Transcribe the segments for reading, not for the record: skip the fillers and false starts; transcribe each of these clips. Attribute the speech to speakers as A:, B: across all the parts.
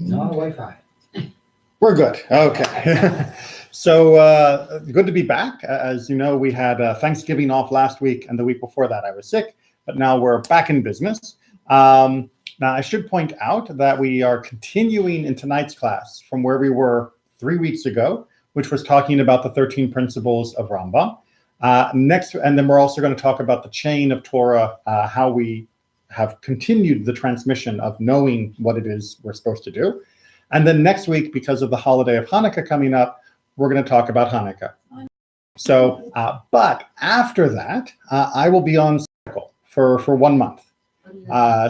A: No Wi-Fi.
B: We're good. Okay. So good to be back. As you know, we had Thanksgiving off last week, and the week before that I was sick, but now we're back in business. Now I should point out that we are continuing in tonight's class from where we were 3 weeks ago, which was talking about the 13 principles of Rambam. Next, and then we're also going to talk about the chain of Torah, how we have continued the transmission of knowing what it is we're supposed to do. And then next week, because of the holiday of Hanukkah coming up, we're going to talk about Hanukkah. So, but after that, I will be on cycle for 1 month.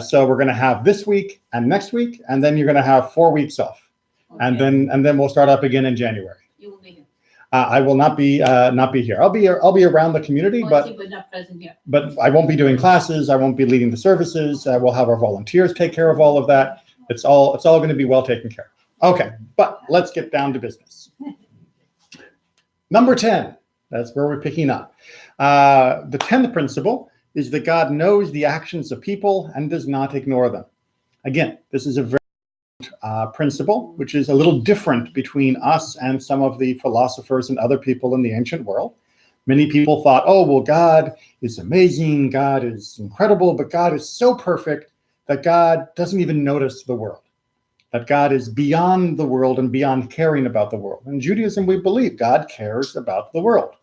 B: So we're going to have this week and next week, and then you're going to have 4 weeks off, okay. and then we'll start up again in January.
C: You will be here.
B: I will not be here. I'll be around the community, but
C: not present here.
B: But I won't be doing classes. I won't be leading the services. We'll have our volunteers take care of all of that. It's all going to be well taken care of. Okay, but let's get down to business. Number 10, that's where we're picking up. The 10th principle is that God knows the actions of people and does not ignore them. Again, this is a very principle, which is a little different between us and some of the philosophers and other people in the ancient world. Many people thought, oh, well, God is amazing, God is incredible, but God is so perfect that God doesn't even notice the world, that God is beyond the world and beyond caring about the world. In Judaism, we believe God cares about the world.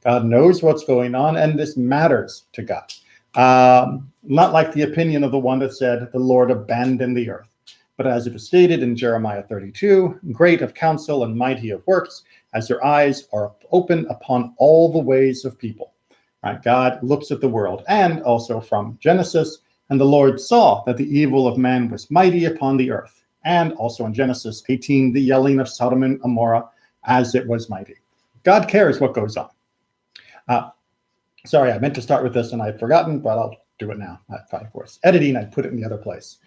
B: God knows what's going on, and this matters to God. Not like the opinion of the one that said, the Lord abandoned the earth. But as it is stated in Jeremiah 32, great of counsel and mighty of works, as their eyes are open upon all the ways of people. Right? God looks at the world, and also from Genesis, and the Lord saw that the evil of man was mighty upon the earth. And also in Genesis 18, the yelling of Sodom and Gomorrah as it was mighty. God cares what goes on. Sorry, I meant to start with this and I'd forgotten, but I'll do it now. Of course, editing, I'd put it in the other place.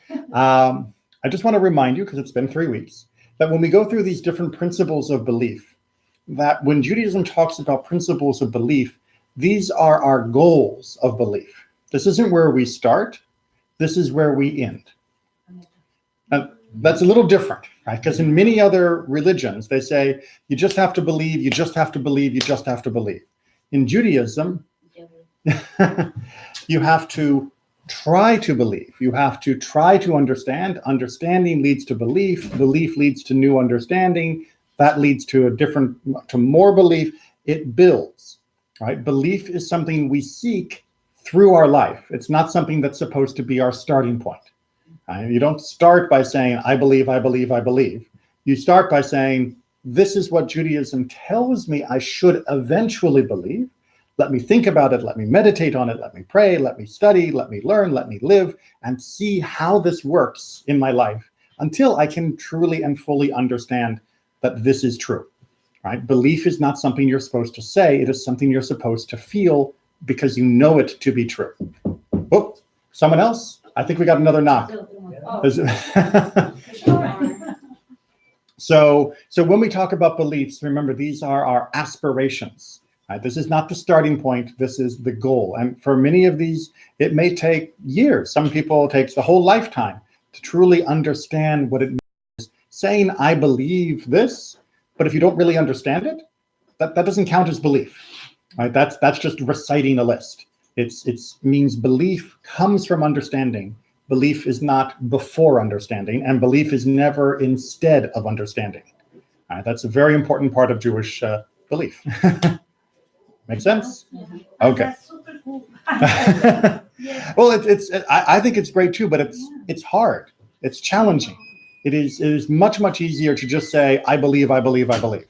B: I just want to remind you, because it's been 3 weeks, that when we go through these different principles of belief, that when Judaism talks about principles of belief, these are our goals of belief. This isn't where we start. This is where we end. And that's a little different, right? Because in many other religions, they say, you just have to believe, you just have to believe, you just have to believe. In Judaism, you have to try to believe. You have to try to understand. Understanding leads to belief. Belief leads to new understanding. That leads to more belief. It builds, right? Belief is something we seek through our life. It's not something that's supposed to be our starting point. You don't start by saying, I believe, I believe, I believe. You start by saying, this is what Judaism tells me I should eventually believe. Let me think about it. Let me meditate on it. Let me pray. Let me study. Let me learn. Let me live and see how this works in my life until I can truly and fully understand that this is true. Right? Belief is not something you're supposed to say. It is something you're supposed to feel because you know it to be true. Oh, someone else? I think we got another knock. So when we talk about beliefs, remember, these are our aspirations. Right? This is not the starting point. This is the goal. And for many of these, it may take years. Some people, it takes the whole lifetime to truly understand what it means. Saying, I believe this, but if you don't really understand it, that doesn't count as belief. Right? That's just reciting a list. It means belief comes from understanding. Belief is not before understanding, and belief is never instead of understanding. That's a very important part of Jewish belief. Make sense? Okay.
D: That's super cool.
B: Well, I think it's great too, but it's hard. It's challenging. It is much easier to just say, I believe, I believe, I believe,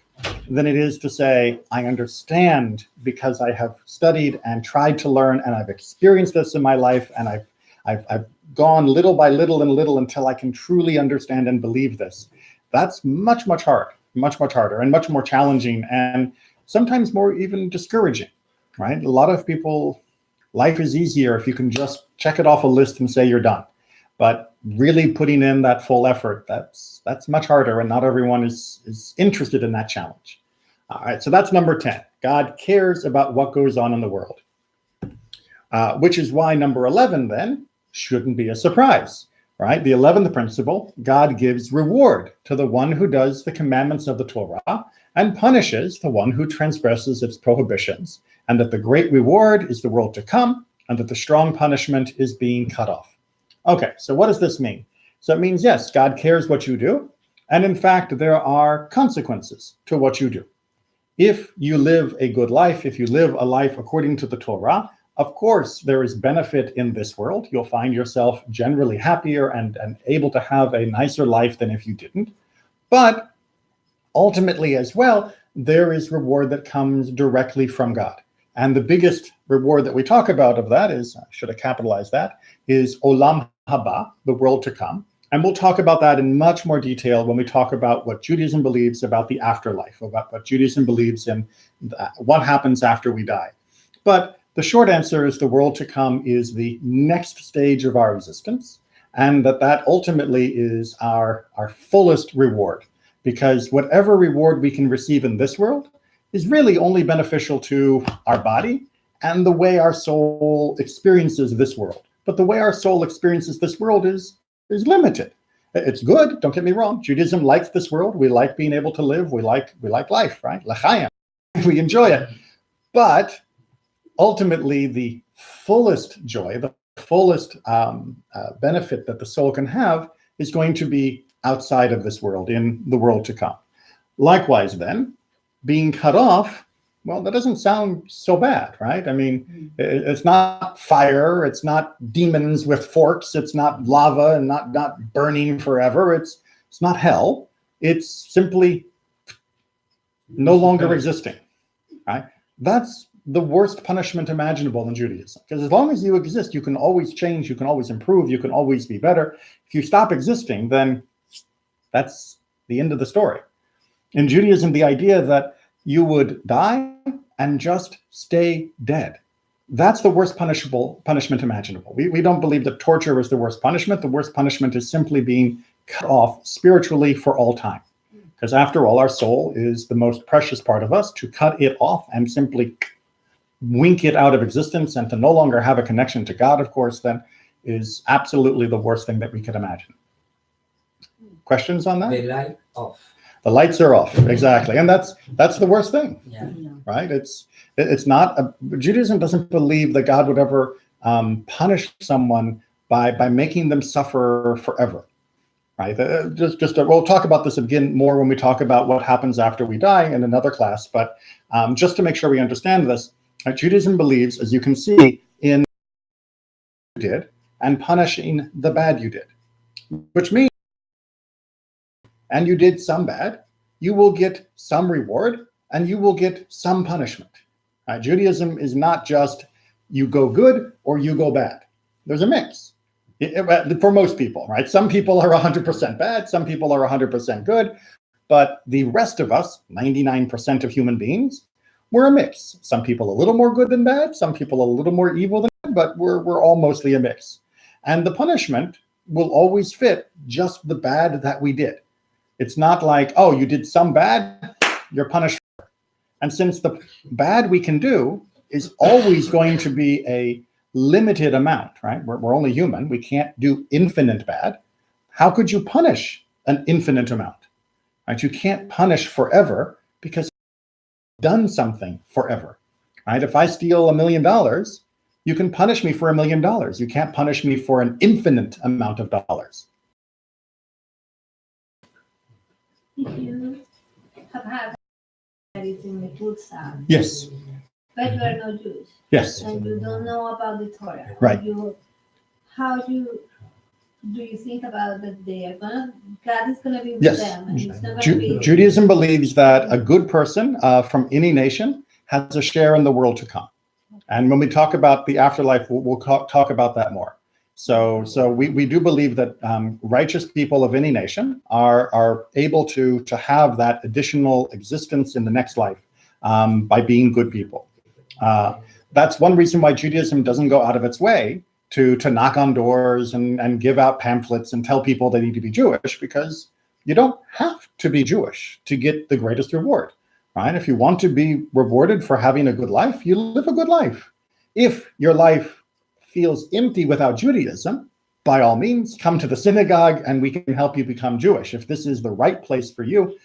B: than it is to say, I understand because I have studied and tried to learn, and I've experienced this in my life, and I've gone little by little and little until I can truly understand and believe this. That's much harder, much harder, and much more challenging, and sometimes more even discouraging, right? A lot of people, life is easier if you can just check it off a list and say you're done. But really putting in that full effort, that's much harder, and not everyone is interested in that challenge. All right, so that's number 10. God cares about what goes on in the world, which is why number 11 then shouldn't be a surprise. right? The 11th principle, God gives reward to the one who does the commandments of the Torah and punishes the one who transgresses its prohibitions, and that the great reward is the world to come, and that the strong punishment is being cut off. Okay, so what does this mean? So it means, yes, God cares what you do, and in fact, there are consequences to what you do. If you live a good life, if you live a life according to the Torah, of course, there is benefit in this world. You'll find yourself generally happier and able to have a nicer life than if you didn't. But ultimately as well, there is reward that comes directly from God. And the biggest reward that we talk about of that is, I should have capitalized that, is Olam Haba, the world to come. And we'll talk about that in much more detail when we talk about what Judaism believes about the afterlife, about what Judaism believes in what happens after we die. But the short answer is the world to come is the next stage of our existence, and that ultimately is our fullest reward, because whatever reward we can receive in this world is really only beneficial to our body and the way our soul experiences this world. But the way our soul experiences this world is limited. It's good, don't get me wrong. Judaism likes this world. We like being able to live. We like life, right? L'chaim. We enjoy it. But ultimately, the fullest joy, the fullest benefit that the soul can have is going to be outside of this world, in the world to come. Likewise, then, being cut off, well, that doesn't sound so bad, right? I mean, it's not fire, it's not demons with forks, it's not lava and not burning forever, it's not hell. It's simply no longer existing, right? That's the worst punishment imaginable in Judaism. Because as long as you exist, you can always change, you can always improve, you can always be better. If you stop existing, then that's the end of the story. In Judaism, the idea that you would die and just stay dead, that's the worst punishment imaginable. We don't believe that torture is the worst punishment. The worst punishment is simply being cut off spiritually for all time. Because after all, our soul is the most precious part of us. To cut it off and simply wink it out of existence and to no longer have a connection to God, of course, then is absolutely the worst thing that we could imagine. Questions on that?
A: The light off.
B: The lights are off, exactly, and that's the worst thing, right? It's not. Judaism doesn't believe that God would ever punish someone by making them suffer forever, right? We'll talk about this again more when we talk about what happens after we die in another class. But just to make sure we understand this, Judaism believes, as you can see, in what you did and punishing the bad you did, which means, and you did some bad, you will get some reward and you will get some punishment. Judaism is not just you go good or you go bad. There's a mix for most people, right? Some people are 100% bad, some people are 100% good, but the rest of us, 99% of human beings, we're a mix. Some people a little more good than bad, some people a little more evil than bad, but we're all mostly a mix. And the punishment will always fit just the bad that we did. It's not like, oh, you did some bad, you're punished. And since the bad we can do is always going to be a limited amount, right? We're only human. We can't do infinite bad. How could you punish an infinite amount? Right? You can't punish forever because you've done something forever, right? If I steal $1 million, you can punish me for $1 million. You can't punish me for an infinite amount of dollars.
C: If you have had that is in the good side,
B: Yes.
C: but you are not Jewish,
B: Yes.
C: and you don't know about the Torah,
B: Right.
C: How do you think about that God is gonna be with
B: Yes.
C: them, and it's not gonna be
B: Judaism believes that a good person from any nation has a share in the world to come. And when we talk about the afterlife, we'll talk about that more. So we do believe that righteous people of any nation are able to have that additional existence in the next life by being good people. That's one reason why Judaism doesn't go out of its way to knock on doors and give out pamphlets and tell people they need to be Jewish, because you don't have to be Jewish to get the greatest reward, right? If you want to be rewarded for having a good life, you live a good life. If your life feels empty without Judaism, by all means, come to the synagogue and we can help you become Jewish. If this is the right place for you,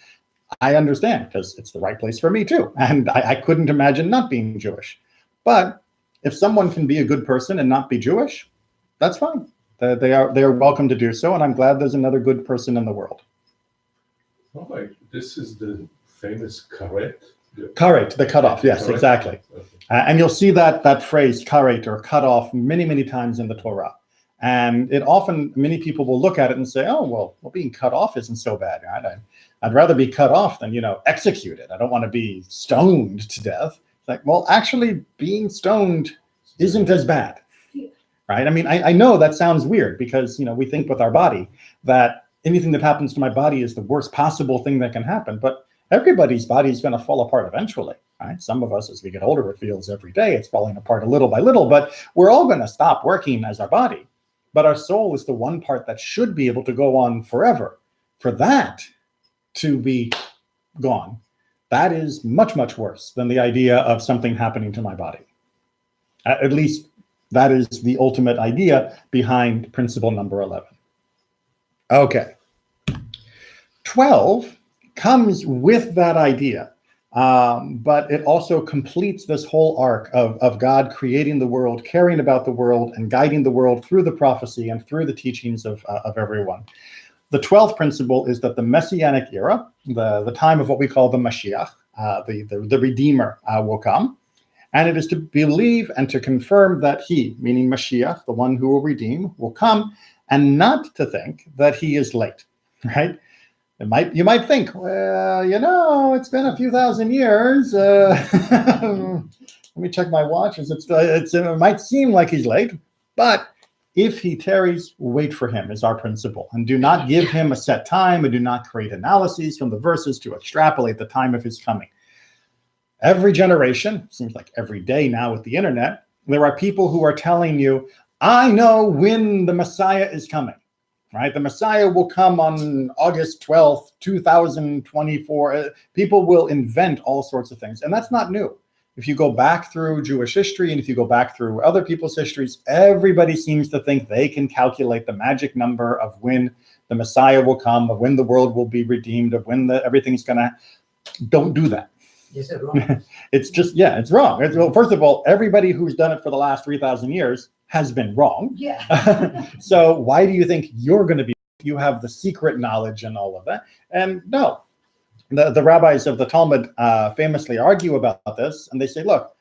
B: I understand, because it's the right place for me too. And I couldn't imagine not being Jewish. But if someone can be a good person and not be Jewish, that's fine. They are welcome to do so, and I'm glad there's another good person in the world.
A: All right. This is the famous karet.
B: Karet, the cutoff. Yes,
A: Karet?
B: exactly.
A: Okay.
B: And you'll see that phrase karet, or cut off, many, many times in the Torah. And it often, many people will look at it and say, oh, well, being cut off isn't so bad. Right? I'd rather be cut off than, executed. I don't want to be stoned to death. It's like, well, actually being stoned isn't as bad, right? I mean, I know that sounds weird because, we think with our body that anything that happens to my body is the worst possible thing that can happen, but everybody's body is going to fall apart eventually, right? Some of us, as we get older, it feels every day it's falling apart a little by little, but we're all going to stop working as our body. But our soul is the one part that should be able to go on forever. For that to be gone, that is much, much worse than the idea of something happening to my body. At least that is the ultimate idea behind principle number 11. Okay. 12 comes with that idea, but it also completes this whole arc of God creating the world, caring about the world, and guiding the world through the prophecy and through the teachings of everyone. The 12th principle is that the Messianic era, the time of what we call the Mashiach, the Redeemer, will come. And it is to believe and to confirm that he, meaning Mashiach, the one who will redeem, will come, and not to think that he is late, right? You might think, well, it's been a few thousand years. Let me check my watch. It might seem like he's late, but if he tarries, wait for him is our principle. And do not give him a set time, and do not create analyses from the verses to extrapolate the time of his coming. Every generation, seems like every day now with the internet, there are people who are telling you, I know when the Messiah is coming, right? The Messiah will come on August 12th, 2024. People will invent all sorts of things, and that's not new. If you go back through Jewish history, and if you go back through other people's histories, everybody seems to think they can calculate the magic number of when the Messiah will come, of when the world will be redeemed, of when everything's going to... Don't do that.
D: Is it wrong?
B: It's just, it's wrong. Well, first of all, everybody who's done it for the last 3,000 years has been wrong.
C: Yeah.
B: So why do you think you're going to be? You have the secret knowledge and all of that. And no, the rabbis of the Talmud famously argue about this, and they say, look,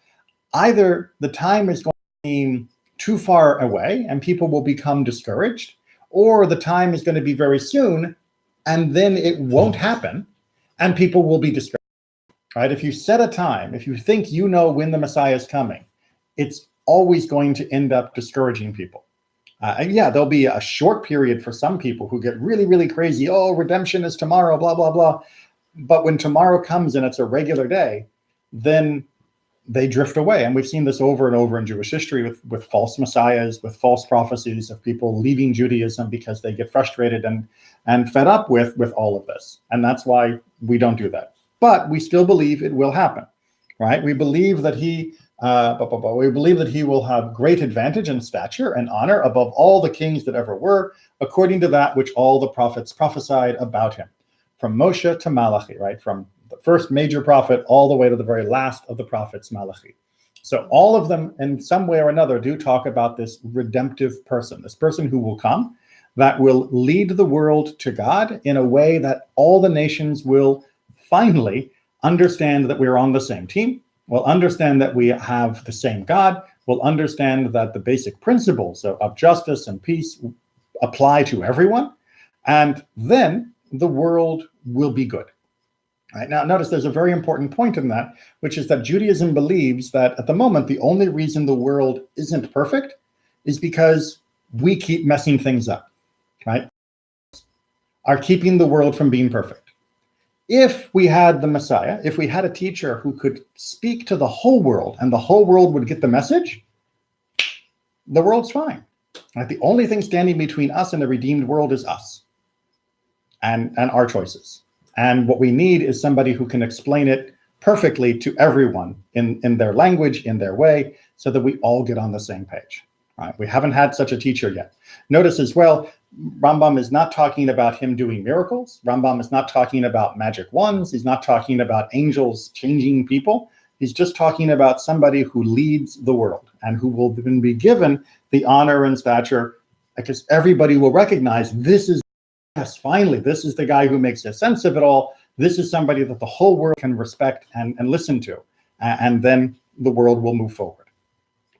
B: either the time is going to seem too far away and people will become discouraged, or the time is going to be very soon and then it won't happen and people will be discouraged. Right? If you set a time, if you think you know when the Messiah is coming, it's always going to end up discouraging people. And there'll be a short period for some people who get really, really crazy. Oh, redemption is tomorrow, blah, blah, blah. But when tomorrow comes and it's a regular day, then they drift away. And we've seen this over and over in Jewish history with false messiahs, with false prophecies of people leaving Judaism because they get frustrated and fed up with all of this. And that's why we don't do that. But we still believe it will happen, right? We believe that he will have great advantage and stature and honor above all the kings that ever were, according to that which all the prophets prophesied about him, from Moshe to Malachi, right? From the first major prophet all the way to the very last of the prophets, Malachi. So all of them, in some way or another, do talk about this redemptive person, this person who will come, that will lead the world to God in a way that all the nations will finally understand that we're on the same team. We'll understand that we have the same God. We'll understand that the basic principles of justice and peace apply to everyone. And then the world will be good. Right? Now, notice there's a very important point in that, which is that Judaism believes that at the moment, the only reason the world isn't perfect is because we keep messing things up, right? Are keeping the world from being perfect. If we had the Messiah, if we had a teacher who could speak to the whole world and the whole world would get the message, the world's fine. Right? The only thing standing between us and the redeemed world is us and our choices. And what we need is somebody who can explain it perfectly to everyone in their language, in their way, so that we all get on the same page. Right? We haven't had such a teacher yet. Notice as well, Rambam is not talking about him doing miracles. Rambam is not talking about magic wands. He's not talking about angels changing people. He's just talking about somebody who leads the world and who will then be given the honor and stature, because everybody will recognize this is, yes, finally, this is the guy who makes a sense of it all. This is somebody that the whole world can respect and listen to. And then the world will move forward.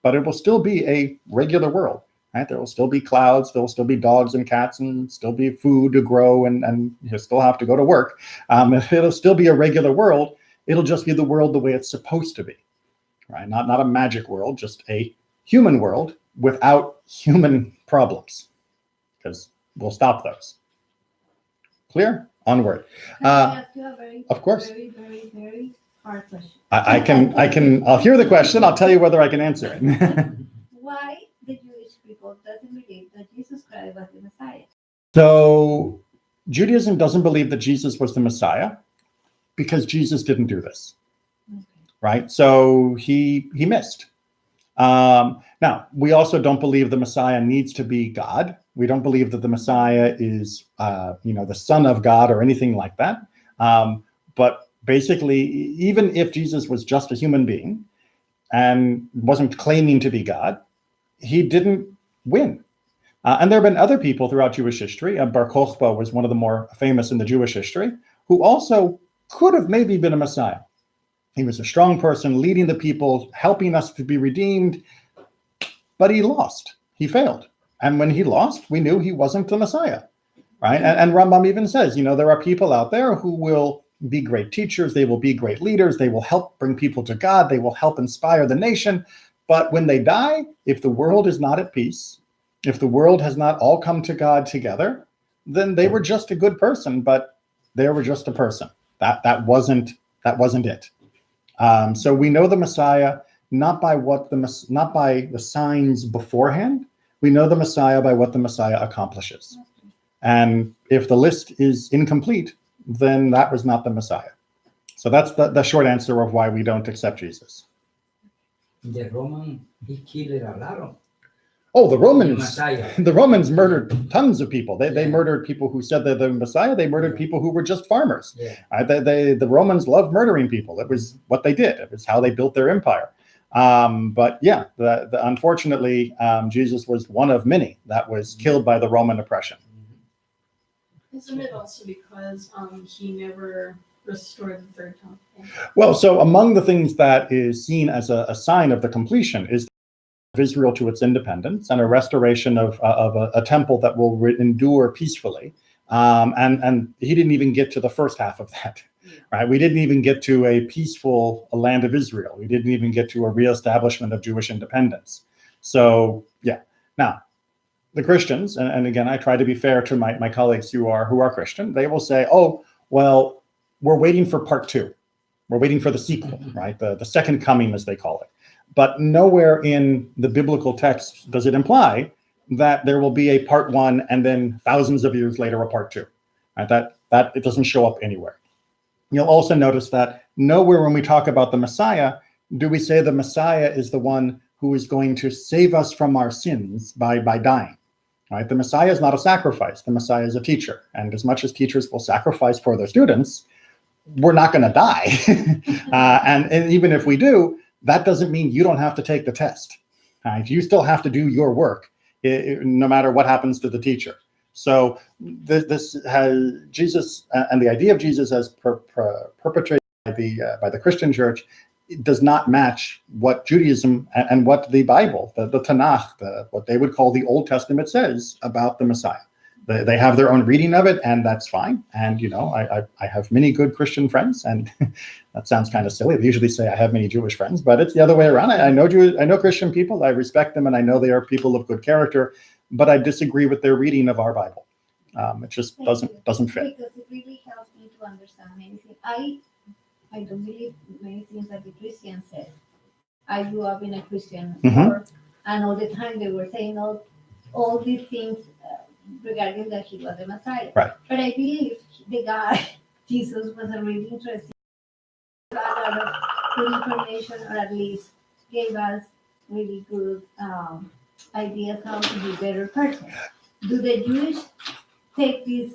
B: But it will still be a regular world, right? There will still be clouds, there will still be dogs and cats, and still be food to grow, and you still have to go to work. It'll still be a regular world. It'll just be the world the way it's supposed to be, right? Not a magic world, just a human world without human problems, because we'll stop those. Clear? Onward.
C: Can I ask you a very,
B: Of course.
C: very, very, very hard question?
B: I'll hear the question. I'll tell you whether I can answer it.
C: Why the Jewish people doesn't believe that Jesus Christ was the Messiah?
B: So Judaism doesn't believe that Jesus was the Messiah because Jesus didn't do this,
C: Okay.
B: right? So he missed. Now, we also don't believe the Messiah needs to be God. We don't believe that the Messiah is, the Son of God or anything like that. But basically, even if Jesus was just a human being and wasn't claiming to be God, he didn't win. And there have been other people throughout Jewish history. Bar Kokhba was one of the more famous in the Jewish history, who also could have maybe been a Messiah. He was a strong person, leading the people, helping us to be redeemed, but he lost. He failed. And when he lost, we knew he wasn't the Messiah, right? And Rambam even says, there are people out there who will be great teachers, they will be great leaders, they will help bring people to God, they will help inspire the nation. But when they die, if the world is not at peace, if the world has not all come to God together, then they were just a good person, but they were just a person. That wasn't it. So we know the Messiah not by the signs beforehand. We know the Messiah by what the Messiah accomplishes. And if the list is incomplete, then that was not the Messiah. So that's the short answer of why we don't accept Jesus.
D: The Roman, he killed a lot of
B: Oh, the Romans!
D: Messiah.
B: The Romans murdered tons of people. They
D: Yeah.
B: murdered people who said they're the Messiah. They murdered people who were just farmers.
D: Yeah.
B: The Romans loved murdering people. It was what they did. It was how they built their empire. But yeah, unfortunately, Jesus was one of many that was killed by the Roman oppression.
E: Isn't it also because he never restored the third temple?
B: Well, so among the things that is seen as a sign of the completion is of Israel to its independence and a restoration of a temple that will endure peacefully. And he didn't even get to the first half of that, right? We didn't even get to a peaceful land of Israel. We didn't even get to a reestablishment of Jewish independence. So yeah. Now, the Christians, and again, I try to be fair to my colleagues who are Christian, they will say, oh, well, we're waiting for part 2. We're waiting for the sequel, right? The second coming, as they call it. But nowhere in the biblical text does it imply that there will be a part 1 and then thousands of years later a part 2. Right? That it doesn't show up anywhere. You'll also notice that nowhere when we talk about the Messiah do we say the Messiah is the one who is going to save us from our sins by dying. Right? The Messiah is not a sacrifice. The Messiah is a teacher. And as much as teachers will sacrifice for their students, we're not going to die. And even if we do, that doesn't mean you don't have to take the test. Right? You still have to do your work, no matter what happens to the teacher. So this has Jesus, and the idea of Jesus as perpetrated by the Christian church, it does not match what Judaism and what the Bible, the Tanakh, what they would call the Old Testament says about the Messiah. They have their own reading of it, and that's fine. And I have many good Christian friends, and that sounds kind of silly. They usually say I have many Jewish friends, but it's the other way around. I know Christian people. I respect them, and I know they are people of good character. But I disagree with their reading of our Bible. It just doesn't fit.
C: Because it really helps me to understand many things. I don't believe many things that the Christians said. I grew up in a Christian world, and all the time they were saying all these things regarding that he was the Messiah.
B: Right.
C: But I believe the guy, Jesus, was a really interesting, a lot of good information, or at least gave us really good ideas how to be a better person. Do the Jewish take these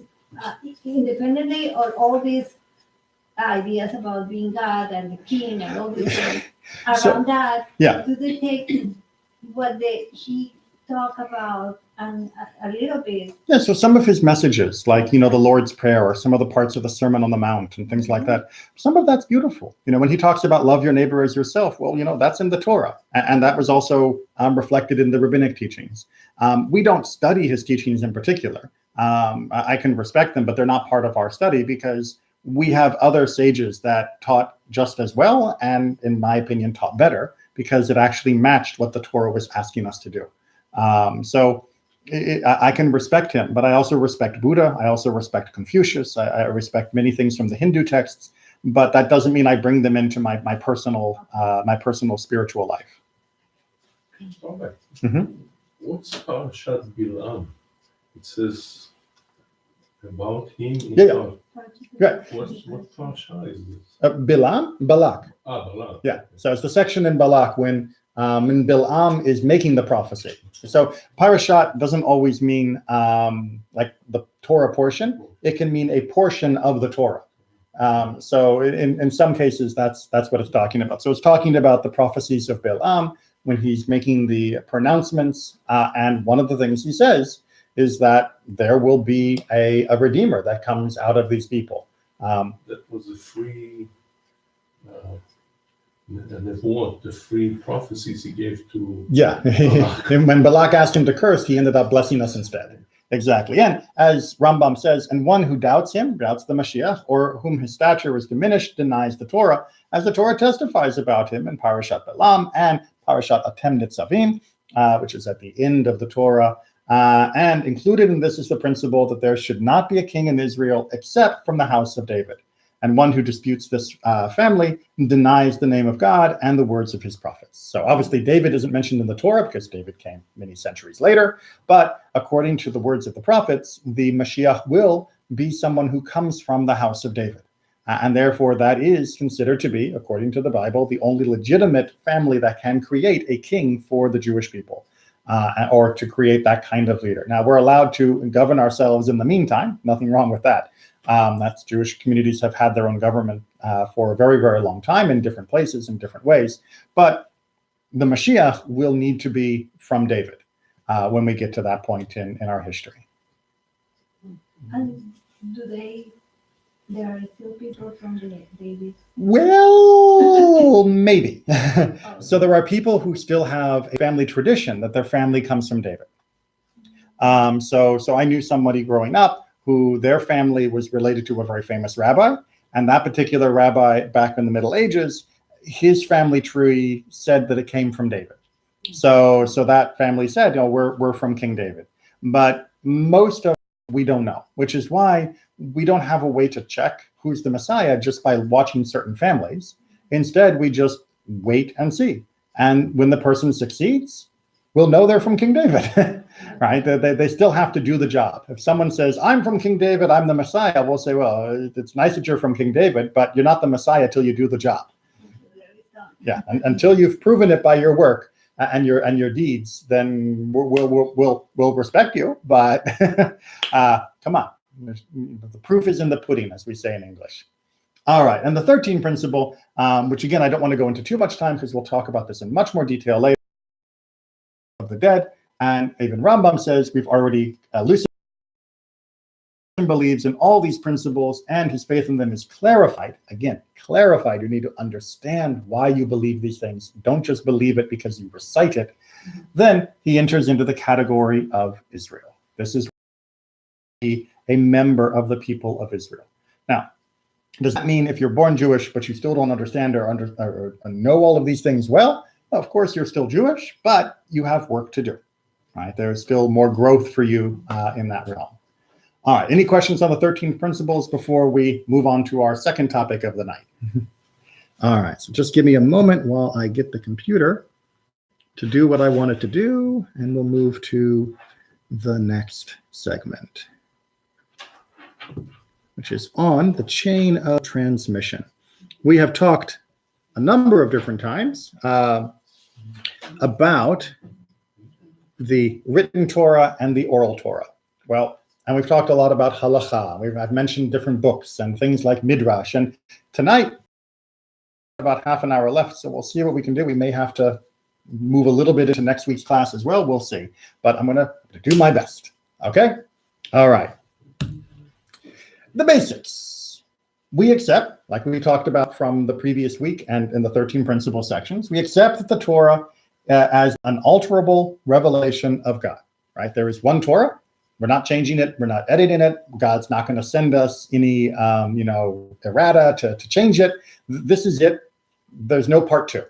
C: independently, or all these ideas about being God and the king and all these things around
B: So,
C: that?
B: yeah.
C: Do they take what he talk about and a little bit?
B: Yeah, so some of his messages, like, the Lord's Prayer or some of the parts of the Sermon on the Mount and things like that, some of that's beautiful. When he talks about love your neighbor as yourself, well, that's in the Torah. And that was also reflected in the rabbinic teachings. We don't study his teachings in particular. I can respect them, but they're not part of our study because we have other sages that taught just as well and, in my opinion, taught better because it actually matched what the Torah was asking us to do. I can respect him, but I also respect Buddha. I also respect Confucius. I respect many things from the Hindu texts, but that doesn't mean I bring them into my personal spiritual life.
A: All right.
B: Mhm.
A: What's Parashat Bilam? It says about him.
B: Yeah. Right.
A: What Parasha is this?
B: Bilam, Balak.
A: Balak.
B: Yeah. So it's the section in Balak when Bilam is making the prophecy. So parashat doesn't always mean like the Torah portion. It can mean a portion of the Torah. So in some cases, that's what it's talking about. So it's talking about the prophecies of Bilam when he's making the pronouncements. And one of the things he says is that there will be a redeemer that comes out of these people.
A: That was a free, the free prophecies he gave to.
B: Yeah, when Balak asked him to curse, he ended up blessing us instead. Exactly. And as Rambam says, and one who doubts him, doubts the Mashiach, or whom his stature is diminished, denies the Torah, as the Torah testifies about him in Parashat Bilam and Parashat Atem Nitzavim, which is at the end of the Torah. And included in this is the principle that there should not be a king in Israel except from the house of David. And one who disputes this family denies the name of God and the words of his prophets. So obviously David isn't mentioned in the Torah because David came many centuries later. But according to the words of the prophets, the Mashiach will be someone who comes from the house of David. And therefore that is considered to be, according to the Bible, the only legitimate family that can create a king for the Jewish people. Or to create that kind of leader. Now, we're allowed to govern ourselves in the meantime. Nothing wrong with that. That's Jewish communities have had their own government for a very, very long time in different places, in different ways. But the Mashiach will need to be from David when we get to that point in our history.
C: And there are still people from David?
B: Well, maybe. So there are people who still have a family tradition that their family comes from David. So I knew somebody growing up who their family was related to a very famous rabbi, and that particular rabbi back in the Middle Ages, his family tree said that it came from David. So that family said, we're from King David. But most of we don't know, which is why we don't have a way to check who's the Messiah just by watching certain families. Instead, we just wait and see. And when the person succeeds, we'll know they're from King David, right? They still have to do the job. If someone says, I'm from King David, I'm the Messiah, we'll say, well, it's nice that you're from King David, but you're not the Messiah till you do the job. Yeah, until you've proven it by your work and your deeds, then we'll respect you. But come on, the proof is in the pudding, as we say in English. All right, and the 13th principle, which again I don't want to go into too much time because we'll talk about this in much more detail later. Of the dead, and even Rambam says we've already elucidated. Believes in all these principles and his faith in them is clarified. Again, clarified. You need to understand why you believe these things. Don't just believe it because you recite it. Then he enters into the category of Israel. This is a member of the people of Israel. Now, does that mean if you're born Jewish but you still don't understand or know all of these things well? Of course, you're still Jewish, but you have work to do. Right? There's still more growth for you in that realm. All right, any questions on the 13 principles before we move on to our second topic of the night? All right, so just give me a moment while I get the computer to do what I want it to do, and we'll move to the next segment, which is on the chain of transmission. We have talked a number of different times about the written Torah and the oral Torah. Well, and we've talked a lot about halacha. I've mentioned different books and things like midrash. And tonight, about half an hour left, so we'll see what we can do. We may have to move a little bit into next week's class as well. We'll see. But I'm going to do my best. Okay? All right. The basics. We accept, like we talked about from the previous week and in the 13 principal sections, we accept that the Torah as an alterable revelation of God, right? There is one Torah. We're not changing it. We're not editing it. God's not going to send us any, errata to change it. This is it. There's no part two.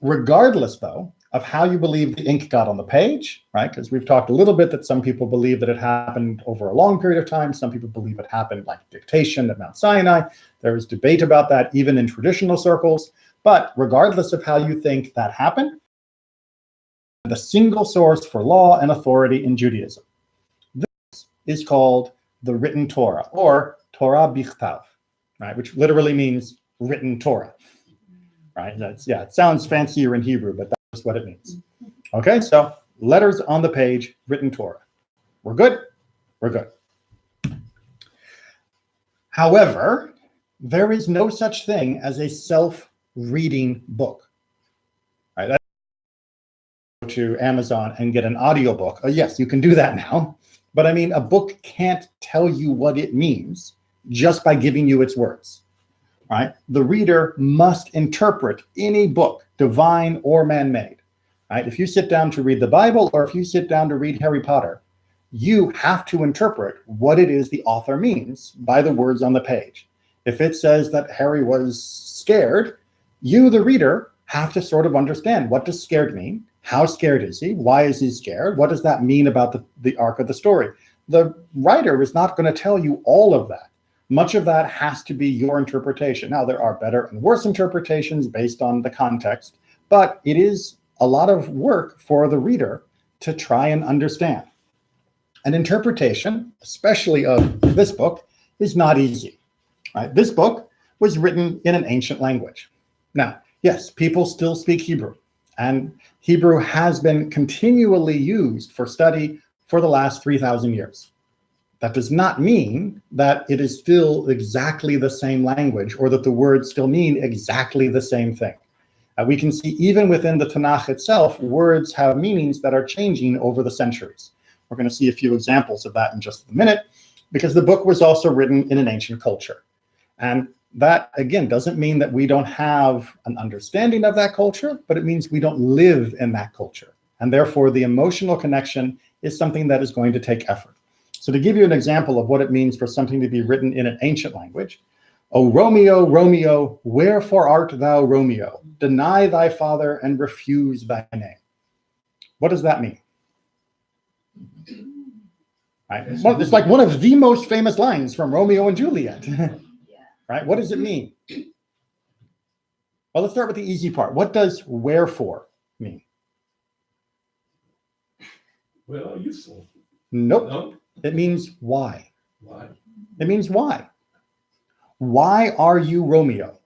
B: Regardless, though, of how you believe the ink got on the page, right? Because we've talked a little bit that some people believe that it happened over a long period of time. Some people believe it happened like dictation at Mount Sinai. There is debate about that even in traditional circles. But regardless of how you think that happened, the single source for law and authority in Judaism. This is called the written Torah, or Torah bichtav, right? Which literally means written Torah, right? It sounds fancier in Hebrew, but that's what it means. Okay, so letters on the page, written Torah. We're good? We're good. However, there is no such thing as a self-reading book. Right? That's to Amazon and get an audiobook. Oh, yes, you can do that now. But I mean, a book can't tell you what it means just by giving you its words. Right? The reader must interpret any book, divine or man-made. Right? If you sit down to read the Bible, or if you sit down to read Harry Potter, you have to interpret what it is the author means by the words on the page. If it says that Harry was scared, you, the reader, have to sort of understand, what does scared mean? How scared is he? Why is he scared? What does that mean about the arc of the story? The writer is not going to tell you all of that. Much of that has to be your interpretation. Now, there are better and worse interpretations based on the context, but it is a lot of work for the reader to try and understand. An interpretation, especially of this book, is not easy. Right? This book was written in an ancient language. Now, yes, people still speak Hebrew, and Hebrew has been continually used for study for the last 3,000 years. That does not mean that it is still exactly the same language, or that the words still mean exactly the same thing. We can see even within the Tanakh itself, words have meanings that are changing over the centuries. We're going to see a few examples of that in just a minute, because the book was also written in an ancient culture. And that, again, doesn't mean that we don't have an understanding of that culture, but it means we don't live in that culture. And therefore, the emotional connection is something that is going to take effort. So to give you an example of what it means for something to be written in an ancient language, O Romeo, Romeo, wherefore art thou Romeo? Deny thy father and refuse thy name. What does that mean? Right? Well, it's like one of the most famous lines from Romeo and Juliet. Right? What does it mean? Well, let's start with the easy part. What does wherefore mean?
A: Well, useful.
B: Nope.
A: No?
B: It means why.
A: Why?
B: It means why. Why are you Romeo?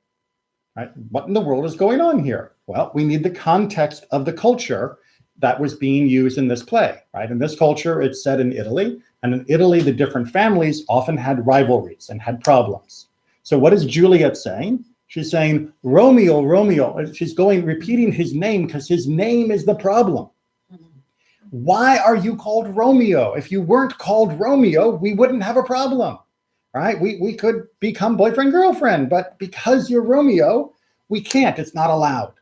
B: Right? What in the world is going on here? Well, we need the context of the culture that was being used in this play. Right? In this culture, it's set in Italy. And in Italy, the different families often had rivalries and had problems. So what is Juliet saying? She's saying, Romeo, Romeo. She's repeating his name because his name is the problem. Why are you called Romeo? If you weren't called Romeo, we wouldn't have a problem, right? We could become boyfriend, girlfriend, but because you're Romeo, we can't. It's not allowed.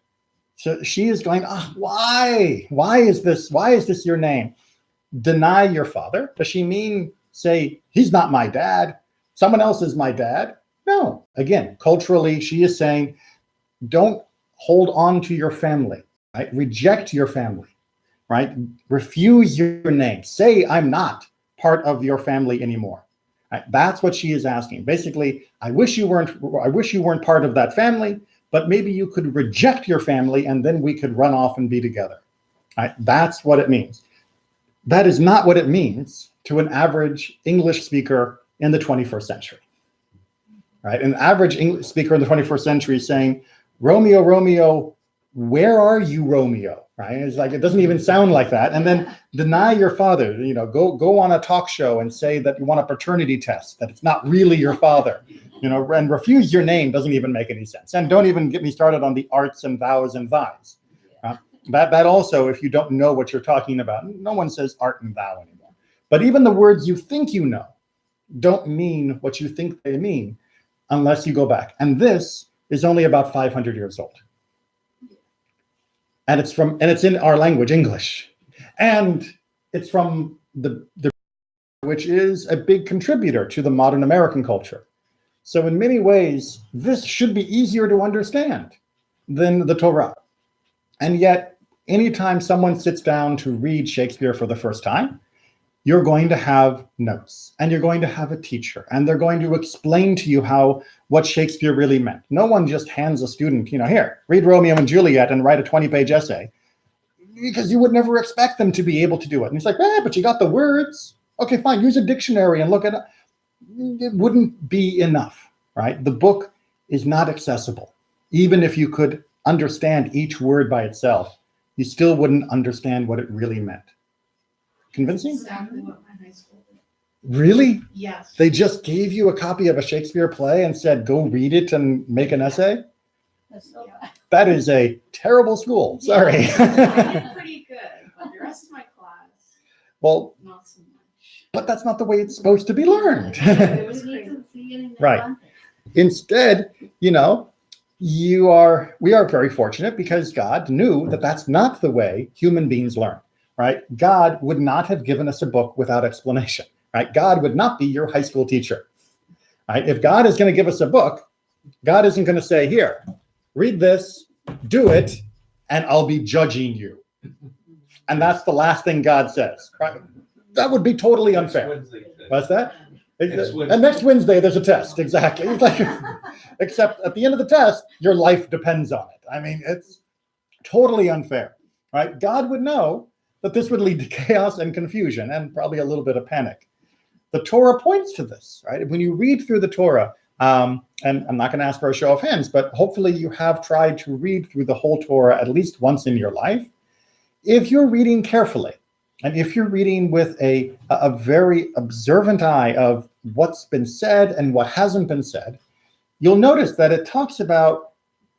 B: So she is going, why? Why is this your name? Deny your father. Does she mean say, he's not my dad, someone else is my dad? No. Again, culturally, she is saying, don't hold on to your family, right? Reject your family. Right? Refuse your name. Say, I'm not part of your family anymore. Right? That's what she is asking. Basically, I wish you weren't part of that family, but maybe you could reject your family and then we could run off and be together. Right? That's what it means. That is not what it means to an average English speaker in the 21st century. Right? An average English speaker in the 21st century is saying, Romeo, Romeo, where are you, Romeo? Right? It's like, it doesn't even sound like that. And then deny your father, go on a talk show and say that you want a paternity test, that it's not really your father, and refuse your name doesn't even make any sense. And don't even get me started on the arts and vows and thys. That also, if you don't know what you're talking about, no one says art and vow anymore. But even the words you think you know don't mean what you think they mean unless you go back. And this is only about 500 years old. And it's in our language, English. And it's from the which is a big contributor to the modern American culture. So in many ways, this should be easier to understand than the Torah. And yet, anytime someone sits down to read Shakespeare for the first time, you're going to have notes, and you're going to have a teacher, and they're going to explain to you what Shakespeare really meant. No one just hands a student, here, read Romeo and Juliet and write a 20-page essay, because you would never expect them to be able to do it. And it's like, but you got the words. Okay, fine, use a dictionary and look at it. It wouldn't be enough, right? The book is not accessible. Even if you could understand each word by itself, you still wouldn't understand what it really meant. Convincing?
E: Exactly what my high school did.
B: Really?
E: Yes.
B: They just gave you a copy of a Shakespeare play and said, go read it and make an essay?
C: That's so bad.
B: That is a terrible school. Sorry.
E: I did pretty good, but the rest of my class,
B: Well,
E: not so much.
B: but that's not the way it's supposed to be learned.
E: It was
C: We need
E: crazy.
C: to see it in
B: Right.
C: advantage.
B: Instead, we are very fortunate because God knew that that's not the way human beings learn, right? God would not have given us a book without explanation, right? God would not be your high school teacher, right? If God is going to give us a book, God isn't going to say, here, read this, do it, and I'll be judging you. And that's the last thing God says, right? That would be totally unfair.
A: Wednesday.
B: What's that?
A: Next Wednesday.
B: And next Wednesday, there's a test. Exactly. It's like, except at the end of the test, your life depends on it. I mean, it's totally unfair, right? God would know that this would lead to chaos and confusion and probably a little bit of panic. The Torah points to this, right? When you read through the Torah, and I'm not going to ask for a show of hands, but hopefully you have tried to read through the whole Torah at least once in your life. If you're reading carefully, and if you're reading with a very observant eye of what's been said and what hasn't been said, you'll notice that it talks about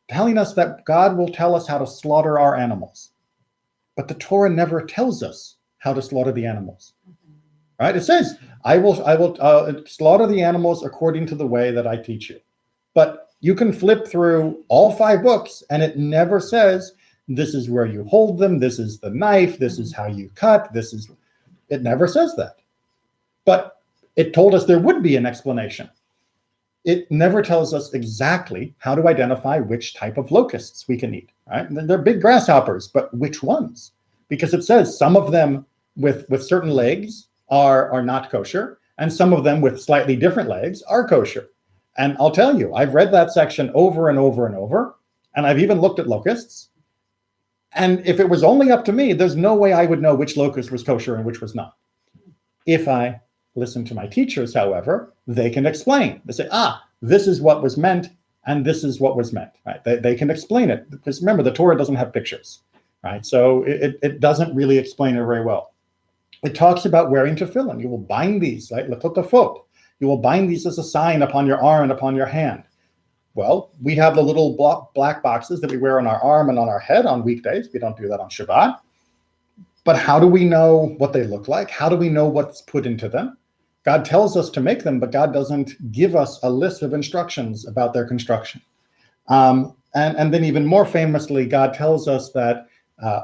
B: telling us that God will tell us how to slaughter our animals. But the Torah never tells us how to slaughter the animals. Right? It says, I will slaughter the animals according to the way that I teach you. But you can flip through all 5 books and it never says, this is where you hold them, this is the knife, this is how you cut, it never says that. But it told us there would be an explanation. It never tells us exactly how to identify which type of locusts we can eat, right? They're big grasshoppers, but which ones? Because it says some of them with certain legs are not kosher, and some of them with slightly different legs are kosher. And I'll tell you, I've read that section over and over and over, and I've even looked at locusts. And if it was only up to me, there's no way I would know which locust was kosher and which was not. If I listen to my teachers, however, they can explain. They say, this is what was meant, and this is what was meant. Right? They can explain it. Because remember, the Torah doesn't have pictures. Right? So it doesn't really explain it very well. It talks about wearing tefillin. You will bind these, right? Lekotafot. You will bind these as a sign upon your arm and upon your hand. Well, we have the little black boxes that we wear on our arm and on our head on weekdays. We don't do that on Shabbat. But how do we know what they look like? How do we know what's put into them? God tells us to make them, but God doesn't give us a list of instructions about their construction. And then even more famously, God tells us that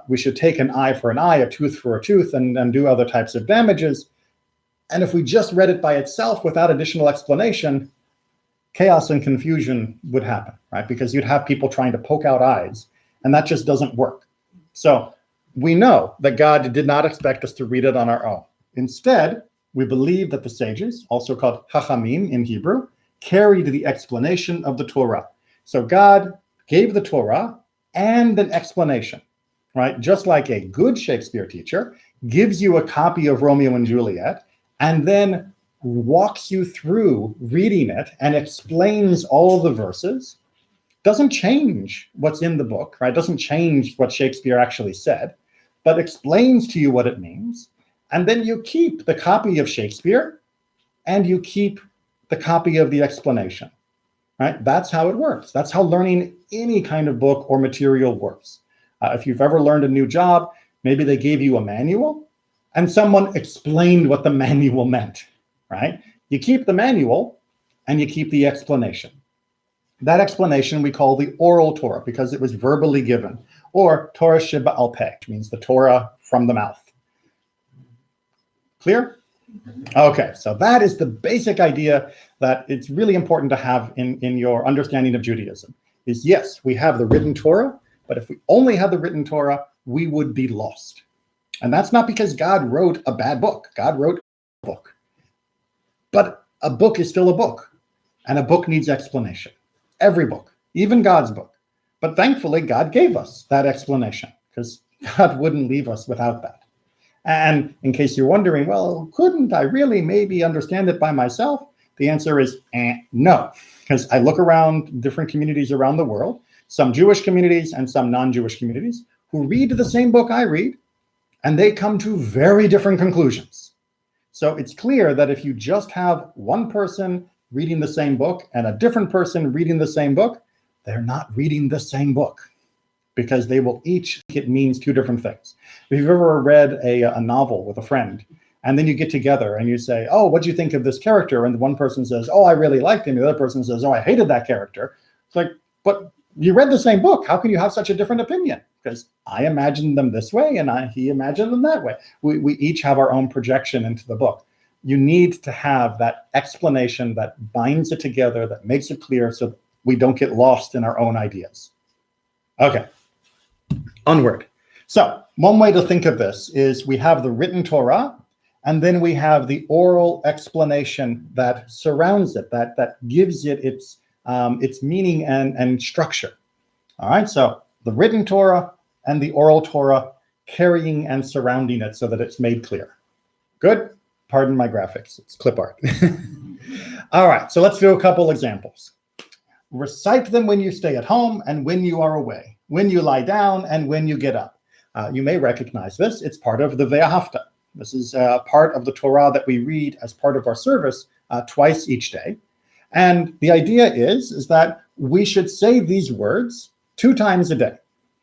B: we should take an eye for an eye, a tooth for a tooth, and do other types of damages. And if we just read it by itself without additional explanation, chaos and confusion would happen, right? Because you'd have people trying to poke out eyes, and that just doesn't work. So we know that God did not expect us to read it on our own. Instead, we believe that the sages, also called Chachamim in Hebrew, carried the explanation of the Torah. So God gave the Torah and an explanation, right? Just like a good Shakespeare teacher gives you a copy of Romeo and Juliet and then walks you through reading it and explains all the verses. doesn't change what's in the book, right? Doesn't change what Shakespeare actually said, but explains to you what it means. And then you keep the copy of Shakespeare and you keep the copy of the explanation, right? That's how it works. That's how learning any kind of book or material works. If you've ever learned a new job, maybe they gave you a manual and someone explained what the manual meant, right? You keep the manual and you keep the explanation. That explanation we call the oral Torah because it was verbally given, or Torah sheba'al peh, which means the Torah from the mouth. Clear? Okay, so that is the basic idea that it's really important to have in your understanding of Judaism. Is yes, we have the written Torah, but if we only had the written Torah, we would be lost. And that's not because God wrote a bad book. God wrote a book. But a book is still a book, and a book needs explanation. Every book, even God's book. But thankfully, God gave us that explanation because God wouldn't leave us without that. And in case you're wondering, well, couldn't I really maybe understand it by myself? The answer is no, because I look around different communities around the world, some Jewish communities and some non-Jewish communities, who read the same book I read, and they come to very different conclusions. So it's clear that if you just have one person reading the same book and a different person reading the same book, they're not reading the same book because they will each think it means two different things. If you've ever read a novel with a friend, and then you get together and you say, oh, what do you think of this character? And one person says, oh, I really liked him. The other person says, oh, I hated that character. It's like, but you read the same book. How can you have such a different opinion? Because I imagined them this way and he imagined them that way. We each have our own projection into the book. You need to have that explanation that binds it together, that makes it clear so that we don't get lost in our own ideas. Okay, onward. So one way to think of this is we have the written Torah, and then we have the oral explanation that surrounds it, that gives it its meaning and structure. All right, so the written Torah and the oral Torah carrying and surrounding it so that it's made clear. Good? Pardon my graphics, it's clip art. All right, so let's do a couple examples. Recite them when you stay at home and when you are away, when you lie down and when you get up. You may recognize this. It's part of the Ve'ahavta. This is part of the Torah that we read as part of our service twice each day. And the idea is that we should say these words 2 times a day.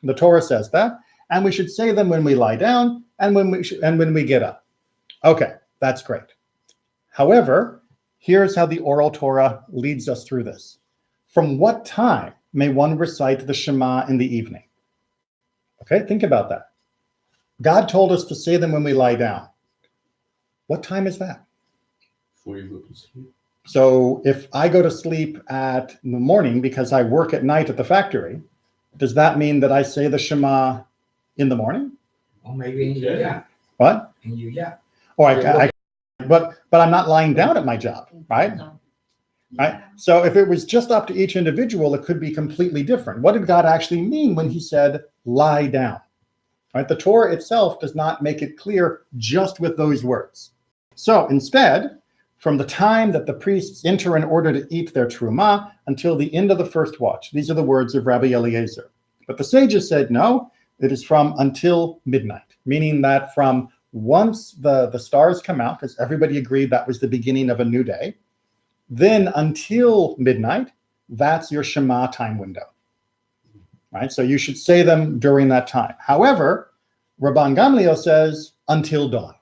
B: The Torah says that, and we should say them when we lie down and when we get up. Okay, that's great. However, here's how the oral Torah leads us through this. From what time may one recite the Shema in the evening? Okay, think about that. God told us to say them when we lie down. What time is that?
A: Before you go to sleep.
B: So if I go to sleep in the morning because I work at night at the factory, does that mean that I say the Shema in the morning?
D: Or maybe in your yacht.
B: What?
D: In your yacht.
B: Or but I'm not lying down at my job, right? Right? So if it was just up to each individual, it could be completely different. What did God actually mean when he said, lie down? Right? The Torah itself does not make it clear just with those words. So instead, from the time that the priests enter in order to eat their truma until the end of the first watch, these are the words of Rabbi Eliezer. But the sages said, no, it is from until midnight, meaning that from once the stars come out, because everybody agreed that was the beginning of a new day, then until midnight, that's your Shema time window. Right? So you should say them during that time. However, Rabban Gamliel says until dawn,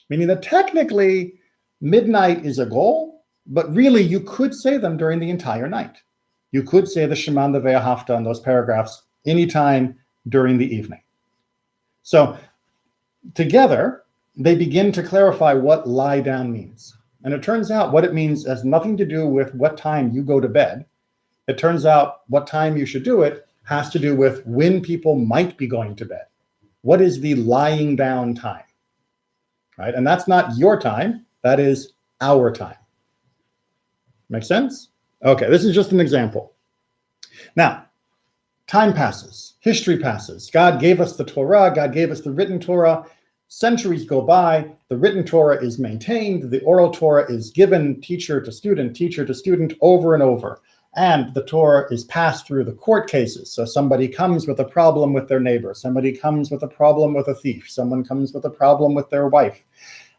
B: meaning that technically midnight is a goal, but really you could say them during the entire night. You could say the Shema and the Ve'ahavta in those paragraphs anytime during the evening. So together, they begin to clarify what lie down means. And it turns out what it means has nothing to do with what time you go to bed. It turns out what time you should do it has to do with when people might be going to bed. What is the lying down time? Right? And that's not your time, that is our time. Make sense? Okay, this is just an example. Now, time passes, history passes. God gave us the Torah, God gave us the written Torah. Centuries go by, the written Torah is maintained, the oral Torah is given teacher to student over and over. And the Torah is passed through the court cases. So somebody comes with a problem with their neighbor. Somebody comes with a problem with a thief. Someone comes with a problem with their wife.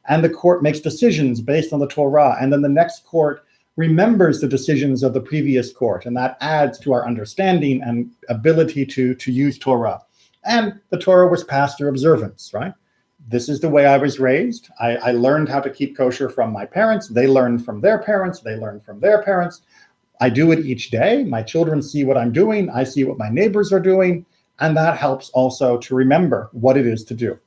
B: And the court makes decisions based on the Torah. And then the next court remembers the decisions of the previous court. And that adds to our understanding and ability to use Torah. And the Torah was passed through observance, right? This is the way I was raised. I learned how to keep kosher from my parents. They learned from their parents. They learned from their parents. I do it each day. My children see what I'm doing. I see what my neighbors are doing. And that helps also to remember what it is to do.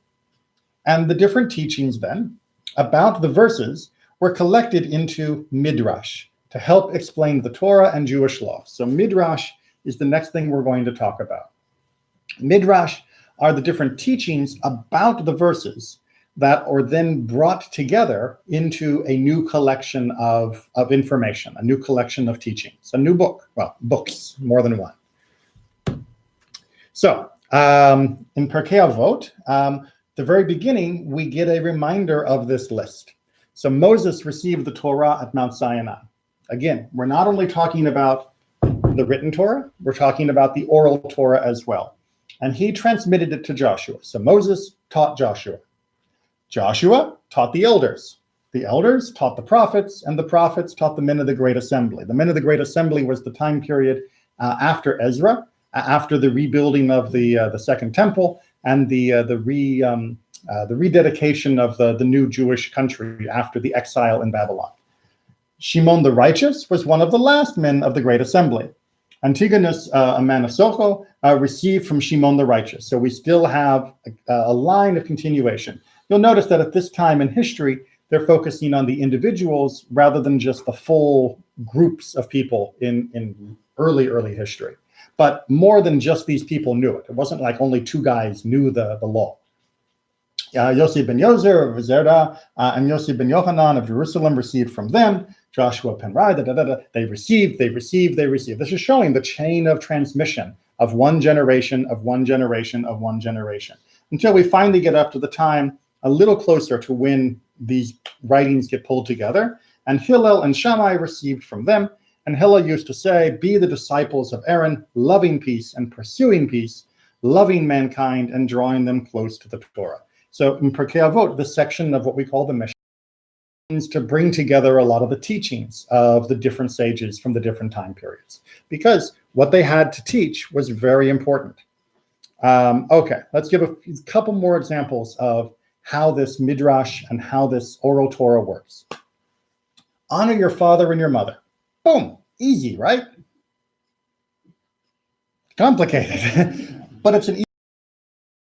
B: And the different teachings then about the verses were collected into Midrash to help explain the Torah and Jewish law. So Midrash is the next thing we're going to talk about. Midrash are the different teachings about the verses that are then brought together into a new collection of information, a new collection of teachings, a new book, well, books, more than one. So in Pirkei Avot, the very beginning, we get a reminder of this list. So Moses received the Torah at Mount Sinai. Again, we're not only talking about the written Torah, we're talking about the oral Torah as well. And he transmitted it to Joshua. So Moses taught Joshua. Joshua taught the elders. The elders taught the prophets, and the prophets taught the men of the Great Assembly. The men of the Great Assembly was the time period after Ezra, after the rebuilding of the Second Temple, and the rededication of the new Jewish country after the exile in Babylon. Shimon the Righteous was one of the last men of the Great Assembly. Antigonus Manasseh received from Shimon the Righteous. So we still have a line of continuation. You'll notice that at this time in history, they're focusing on the individuals rather than just the full groups of people in early history. But more than just these people knew it. It wasn't like only two guys knew the law. Yossi ben Yozer of Zerda and Yossi ben Yochanan of Jerusalem received from them. Joshua Penrai, they received. This is showing the chain of transmission of one generation, until we finally get up to the time a little closer to when these writings get pulled together. And Hillel and Shammai received from them. And Hillel used to say, be the disciples of Aaron, loving peace and pursuing peace, loving mankind and drawing them close to the Torah. So in Pirkei Avot, the section of what we call the Mishnah means to bring together a lot of the teachings of the different sages from the different time periods, because what they had to teach was very important. Okay, let's give a couple more examples of how this Midrash and how this oral Torah works. Honor your father and your mother. Boom, easy, right? Complicated, but it's an easy,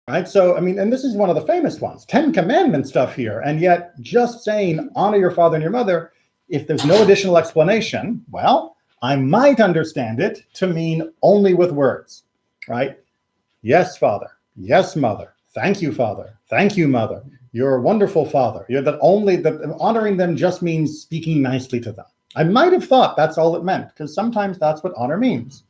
B: right? So, I mean, and this is one of the famous ones, 10 Commandment stuff here, and yet just saying honor your father and your mother, if there's no additional explanation, well, I might understand it to mean only with words, right? Yes, father. Yes, mother. Thank you, father. Thank you, mother. You're a wonderful father. You're that honoring them just means speaking nicely to them. I might have thought that's all it meant, because sometimes that's what honor means.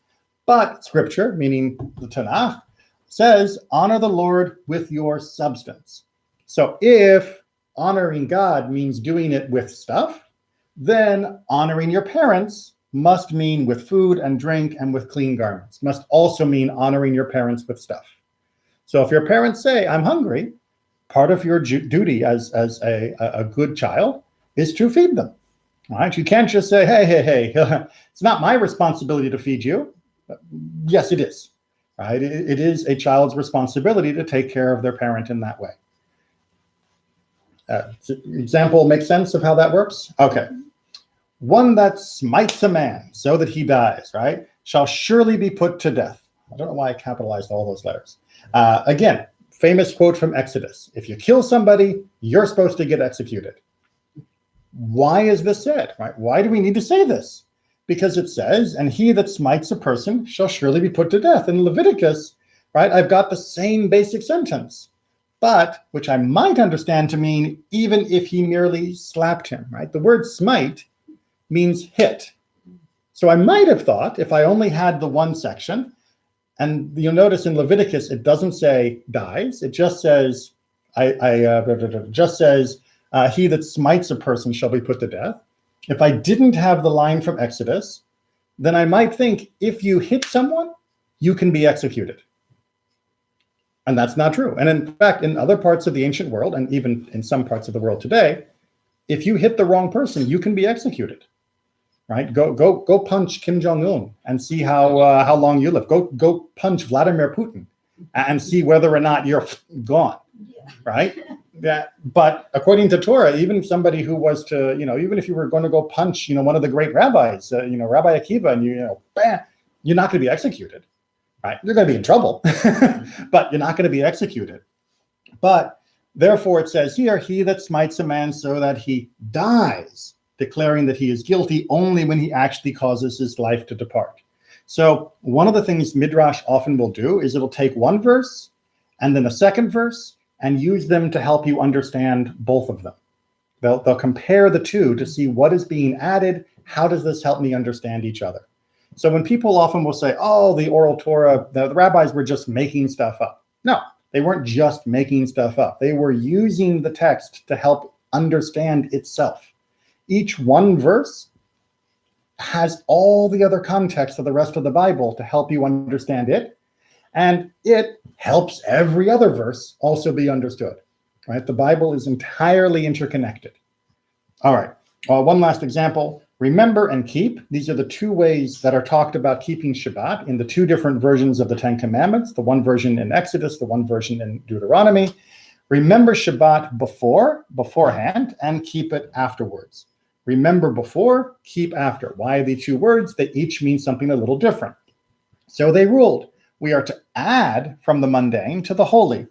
B: But scripture, meaning the Tanakh, says honor the Lord with your substance. So if honoring God means doing it with stuff, then honoring your parents must mean with food and drink and with clean garments. Must also mean honoring your parents with stuff. So if your parents say, I'm hungry, part of your duty as a good child is to feed them. All right? You can't just say, hey, it's not my responsibility to feed you. Yes, it is. Right? It is a child's responsibility to take care of their parent in that way. Example makes sense of how that works? Okay. One that smites a man so that he dies, right, shall surely be put to death. I don't know why I capitalized all those letters. Again, famous quote from Exodus. If you kill somebody, you're supposed to get executed. Why is this said? Right? Why do we need to say this? Because it says, and he that smites a person shall surely be put to death. In Leviticus, right, I've got the same basic sentence, but which I might understand to mean even if he merely slapped him, right? The word smite means hit. So I might have thought if I only had the one section, and you'll notice in Leviticus, it doesn't say dies. It just says, he that smites a person shall be put to death. If I didn't have the line from Exodus, then I might think if you hit someone, you can be executed. And that's not true. And in fact, in other parts of the ancient world, and even in some parts of the world today, if you hit the wrong person, you can be executed. Right? Go punch Kim Jong-un and see how long you live. Go punch Vladimir Putin and see whether or not you're gone.
C: Yeah.
B: Right? But according to Torah, even somebody who was to, even if you were going to go punch, one of the great rabbis, Rabbi Akiva, and bam, you're not going to be executed. Right? You're going to be in trouble, but you're not going to be executed. But therefore, it says here, he that smites a man so that he dies, declaring that he is guilty only when he actually causes his life to depart. So one of the things Midrash often will do is it'll take one verse and then a second verse and use them to help you understand both of them. They'll compare the two to see what is being added. How does this help me understand each other? So when people often will say, oh, the oral Torah, the rabbis were just making stuff up. No, they weren't just making stuff up. They were using the text to help understand itself. Each one verse has all the other context of the rest of the Bible to help you understand it. And it helps every other verse also be understood. Right? The Bible is entirely interconnected. All right. One last example. Remember and keep. These are the two ways that are talked about keeping Shabbat in the two different versions of the Ten Commandments, the one version in Exodus, the one version in Deuteronomy. Remember Shabbat beforehand, and keep it afterwards. Remember before, keep after. Why the two words? They each mean something a little different. So they ruled, we are to add from the mundane to the holy,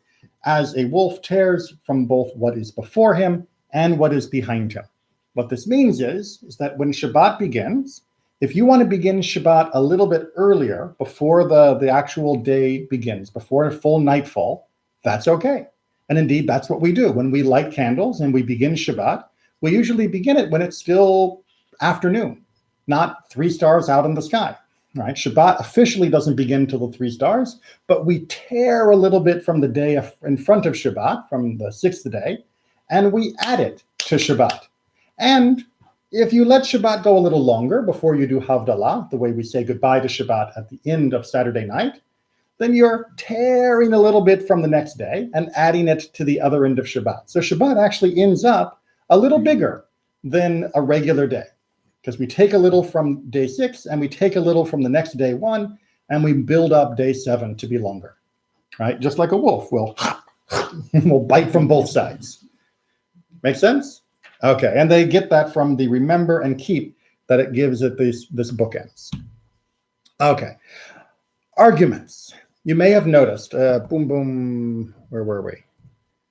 B: as a wolf tears from both what is before him and what is behind him. What this means is that when Shabbat begins, if you want to begin Shabbat a little bit earlier, before the actual day begins, before full nightfall, that's okay. And indeed, that's what we do. When we light candles and we begin Shabbat, we usually begin it when it's still afternoon, not 3 stars out in the sky, right? Shabbat officially doesn't begin till the 3 stars, but we tear a little bit from the day in front of Shabbat, from the 6th day, and we add it to Shabbat. And if you let Shabbat go a little longer before you do Havdalah, the way we say goodbye to Shabbat at the end of Saturday night, then you're tearing a little bit from the next day and adding it to the other end of Shabbat. So Shabbat actually ends up a little bigger than a regular day, because we take a little from day 6 and we take a little from the next day 1, and we build up day 7 to be longer, right? Just like a wolf will bite from both sides. Make sense? Okay, and they get that from the remember and keep that it gives it this bookends. Okay, arguments. You may have noticed, where were we?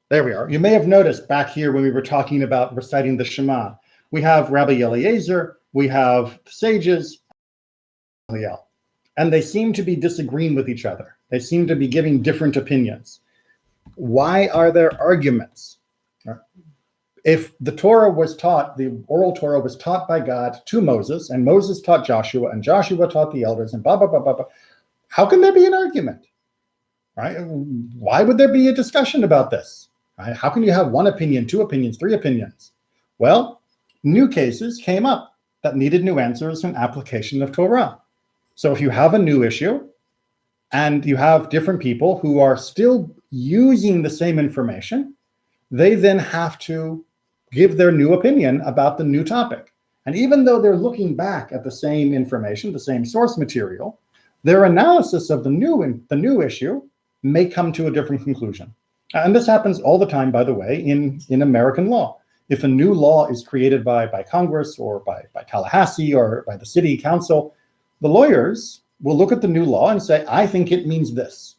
B: There we are. You may have noticed back here when we were talking about reciting the Shema, we have Rabbi Eliezer, we have sages, and they seem to be disagreeing with each other. They seem to be giving different opinions. Why are there arguments? If the Torah was taught, the oral Torah was taught by God to Moses, and Moses taught Joshua, and Joshua taught the elders, and blah, blah, blah, blah, blah, how can there be an argument? Right? Why would there be a discussion about this? Right? How can you have 1 opinion, 2 opinions, 3 opinions? Well, new cases came up that needed new answers and application of Torah. So if you have a new issue and you have different people who are still using the same information, they then have to give their new opinion about the new topic. And even though they're looking back at the same information, the same source material, their analysis of the new issue may come to a different conclusion. And this happens all the time, by the way, in American law. If a new law is created by Congress or by Tallahassee or by the city council, the lawyers will look at the new law and say, I think it means this.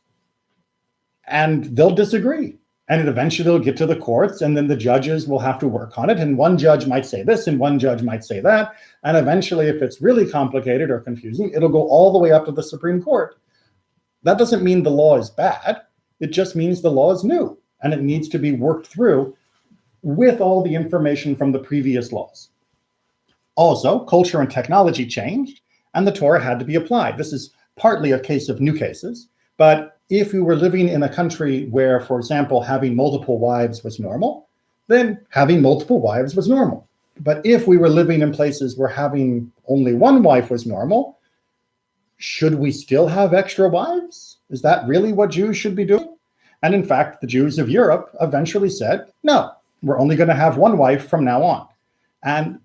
B: And they'll disagree. And eventually they'll get to the courts, and then the judges will have to work on it. And one judge might say this, and one judge might say that. And eventually, if it's really complicated or confusing, it'll go all the way up to the Supreme Court. That doesn't mean the law is bad. It just means the law is new, and it needs to be worked through with all the information from the previous laws. Also, culture and technology changed, and the Torah had to be applied. This is partly a case of new cases, but if we were living in a country where, for example, having multiple wives was normal, then having multiple wives was normal. But if we were living in places where having only one wife was normal, should we still have extra wives? Is that really what Jews should be doing? And in fact, the Jews of Europe eventually said, no, we're only going to have one wife from now on. And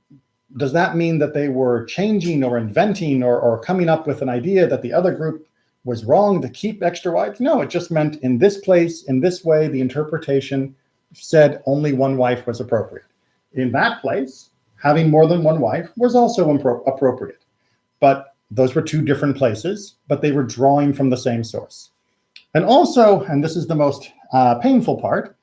B: does that mean that they were changing or inventing or coming up with an idea that the other group was wrong to keep extra wives? No, it just meant in this place, in this way, the interpretation said only one wife was appropriate. In that place, having more than one wife was also appropriate. But those were two different places, but they were drawing from the same source. And also, and this is the most painful part,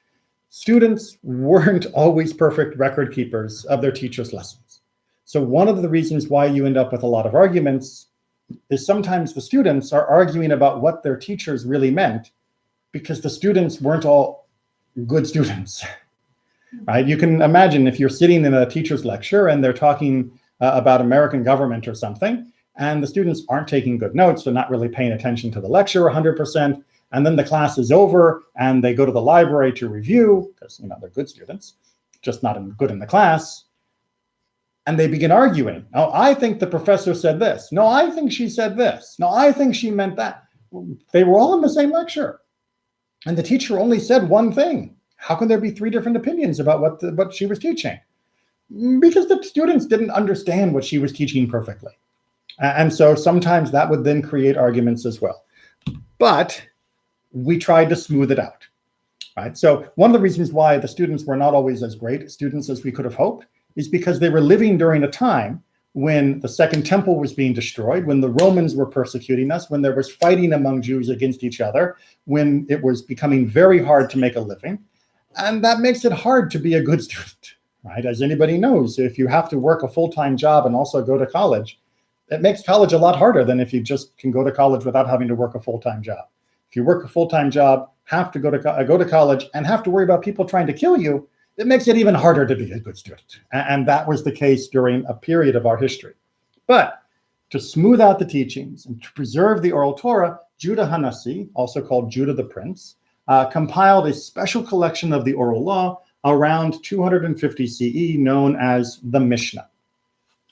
B: students weren't always perfect record keepers of their teachers' lessons. So one of the reasons why you end up with a lot of arguments is sometimes the students are arguing about what their teachers really meant because the students weren't all good students, right? You can imagine if you're sitting in a teacher's lecture and they're talking about American government or something, and the students aren't taking good notes, they're not really paying attention to the lecture 100%, and then the class is over and they go to the library to review, because they're good students, just not good in the class, and they begin arguing. Oh, I think the professor said this. No, I think she said this. No, I think she meant that. They were all in the same lecture, and the teacher only said one thing. How can there be three different opinions about what she was teaching? Because the students didn't understand what she was teaching perfectly. And so sometimes that would then create arguments as well. But we tried to smooth it out, right? So one of the reasons why the students were not always as great students as we could have hoped is because they were living during a time when the Second Temple was being destroyed, when the Romans were persecuting us, when there was fighting among Jews against each other, when it was becoming very hard to make a living. And that makes it hard to be a good student, right? As anybody knows, if you have to work a full-time job and also go to college, it makes college a lot harder than if you just can go to college without having to work a full-time job. If you work a full-time job, have to go to college, and have to worry about people trying to kill you, it makes it even harder to be a good student. And that was the case during a period of our history. But to smooth out the teachings and to preserve the oral Torah, Judah Hanasi, also called Judah the Prince, compiled a special collection of the oral law around 250 CE known as the Mishnah.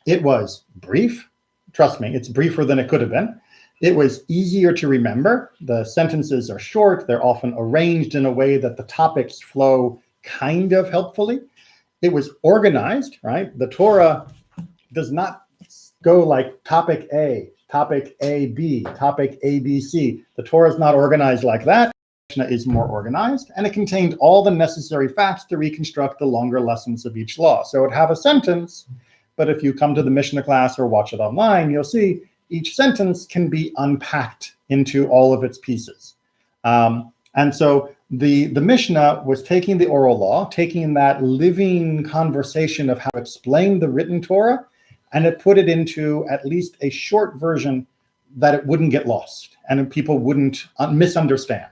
B: It was brief. Trust me, it's briefer than it could have been. It was easier to remember. The sentences are short. They're often arranged in a way that the topics flow kind of helpfully. It was organized, right? The Torah does not go like topic A, topic AB, topic ABC. The Torah is not organized like that. Mishnah is more organized, and it contained all the necessary facts to reconstruct the longer lessons of each law. So it would have a sentence, but if you come to the Mishnah class or watch it online, you'll see each sentence can be unpacked into all of its pieces. And so the Mishnah was taking the oral law, taking that living conversation of how to explain the written Torah, and it put it into at least a short version that it wouldn't get lost and people wouldn't misunderstand.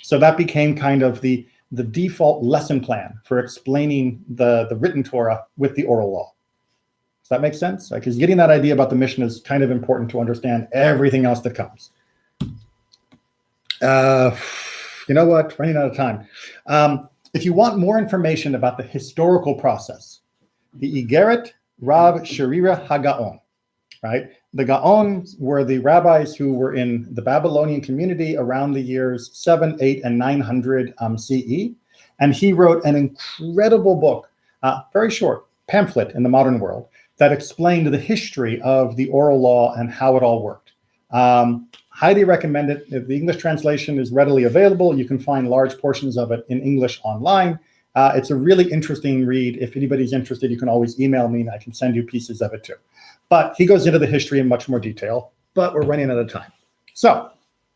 B: So that became kind of the default lesson plan for explaining the written Torah with the oral law. Does that make sense? Because getting that idea about the Mishnah is kind of important to understand everything else that comes. You know what? Running out of time. If you want more information about the historical process, the Igeret Rav Sherira HaGaon, right? The Gaons were the rabbis who were in the Babylonian community around the years 7, 8, and 900 CE. And he wrote an incredible book, very short, pamphlet in the modern world, that explained the history of the oral law and how it all worked. Highly recommend it. If the English translation is readily available, you can find large portions of it in English online. It's a really interesting read. If anybody's interested, you can always email me and I can send you pieces of it too. But he goes into the history in much more detail, but we're running out of time. So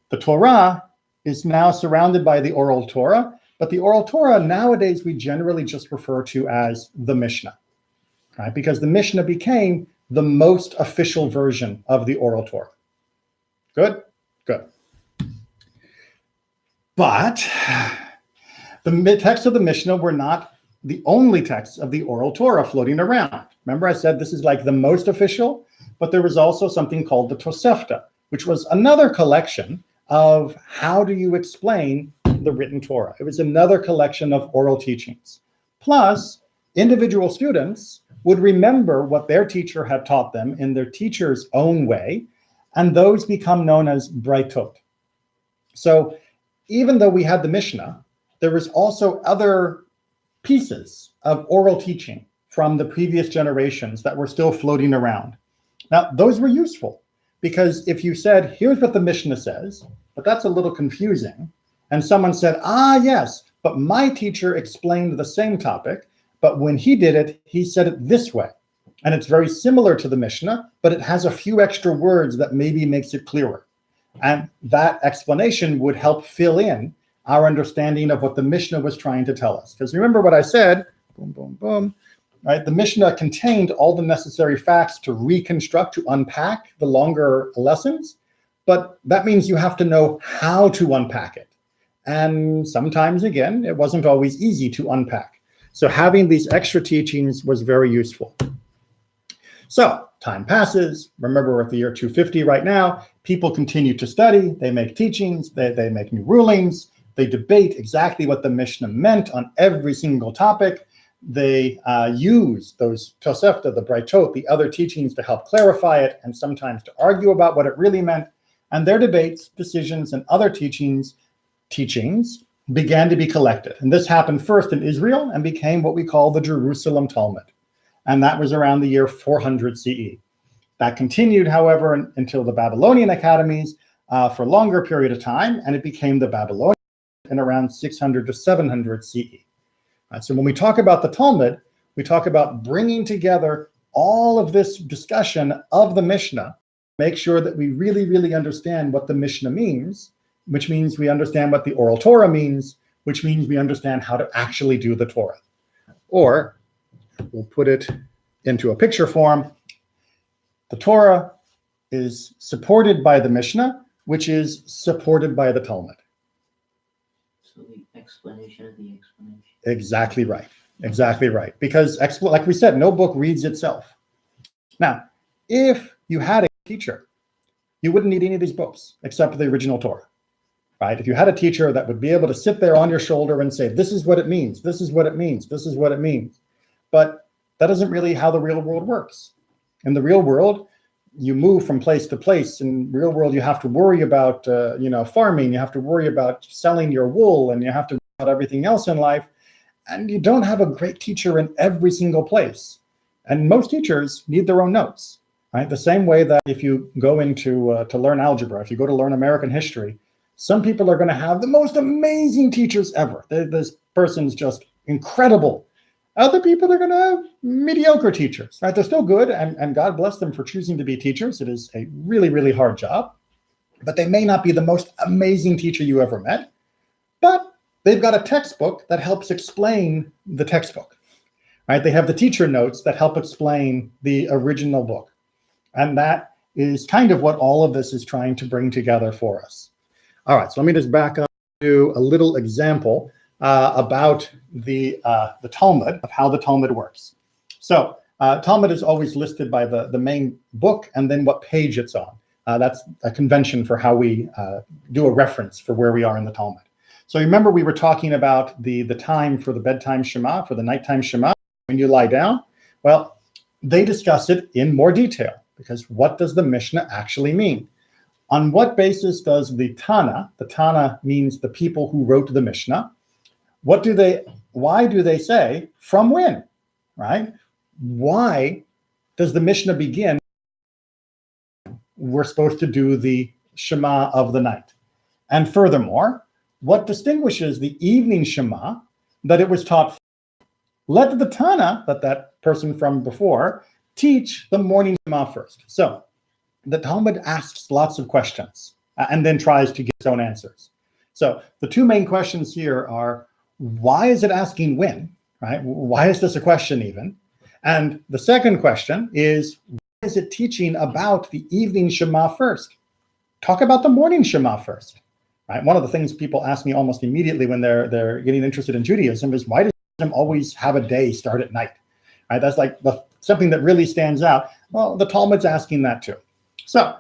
B: the Torah is now surrounded by the oral Torah, but the oral Torah nowadays we generally just refer to as the Mishnah, right? Because the Mishnah became the most official version of the oral Torah. Good? Good. But the texts of the Mishnah were not the only texts of the oral Torah floating around. Remember I said this is like the most official, but there was also something called the Tosefta, which was another collection of how do you explain the written Torah. It was another collection of oral teachings. Plus, individual students would remember what their teacher had taught them in their teacher's own way, and those become known as Braitot. So even though we had the Mishnah, there was also other pieces of oral teaching from the previous generations that were still floating around. Now, those were useful because if you said, here's what the Mishnah says, but that's a little confusing, and someone said, yes, but my teacher explained the same topic, but when he did it, he said it this way. And it's very similar to the Mishnah, but it has a few extra words that maybe makes it clearer. And that explanation would help fill in our understanding of what the Mishnah was trying to tell us. Because remember what I said, boom, boom, boom, right? The Mishnah contained all the necessary facts to reconstruct, to unpack the longer lessons, but that means you have to know how to unpack it. And sometimes, again, it wasn't always easy to unpack. So having these extra teachings was very useful. So time passes. Remember, we're at the year 250 right now. People continue to study. They make teachings. They make new rulings. They debate exactly what the Mishnah meant on every single topic. They use those Tosefta, the Braitot, the other teachings to help clarify it and sometimes to argue about what it really meant. And their debates, decisions, and other teachings began to be collected. And this happened first in Israel and became what we call the Jerusalem Talmud. And that was around the year 400 CE. That continued, however, until the Babylonian academies for a longer period of time, and it became the Babylonian in around 600 to 700 CE. So when we talk about the Talmud, we talk about bringing together all of this discussion of the Mishnah, make sure that we really, really understand what the Mishnah means, which means we understand what the oral Torah means, which means we understand how to actually do the Torah. Or we'll put it into a picture form. The Torah is supported by the Mishnah, which is supported by the Talmud.
F: So the explanation of the explanation.
B: Exactly right. Exactly right. Because, like we said, no book reads itself. Now, if you had a teacher, you wouldn't need any of these books except the original Torah, right? If you had a teacher that would be able to sit there on your shoulder and say, this is what it means, this is what it means, this is what it means. But that isn't really how the real world works. In the real world, you move from place to place. In real world, you have to worry about, farming. You have to worry about selling your wool, and you have to worry about everything else in life. And you don't have a great teacher in every single place. And most teachers need their own notes, right? The same way that if you go into to learn algebra, if you go to learn American history, some people are going to have the most amazing teachers ever. This person's just incredible. Other people are going to have mediocre teachers, right? They're still good, and God bless them for choosing to be teachers. It is a really, really hard job, but they may not be the most amazing teacher you ever met, but they've got a textbook that helps explain the textbook, right? They have the teacher notes that help explain the original book. And that is kind of what all of this is trying to bring together for us. All right, so let me just back up to a little example about the Talmud, of how the Talmud works. So Talmud is always listed by the main book and then what page it's on. That's a convention for how we do a reference for where we are in the Talmud. So remember, we were talking about the time for the bedtime Shema, for the nighttime Shema, when you lie down. Well, they discuss it in more detail, because what does the Mishnah actually mean? On what basis does the Tana means the people who wrote the Mishnah, why do they say from when, right? Why does the Mishnah begin? We're supposed to do the Shema of the night. And furthermore, what distinguishes the evening Shema that it was taught? Let the Tana, that person from before, teach the morning Shema first. So the Talmud asks lots of questions and then tries to get its own answers. So the two main questions here are, why is it asking when, right? Why is this a question even? And the second question is, why is it teaching about the evening Shema first? Talk about the morning Shema first, right? One of the things people ask me almost immediately when they're getting interested in Judaism is, why does Judaism always have a day start at night? Right? That's like something that really stands out. Well, the Talmud's asking that too. So,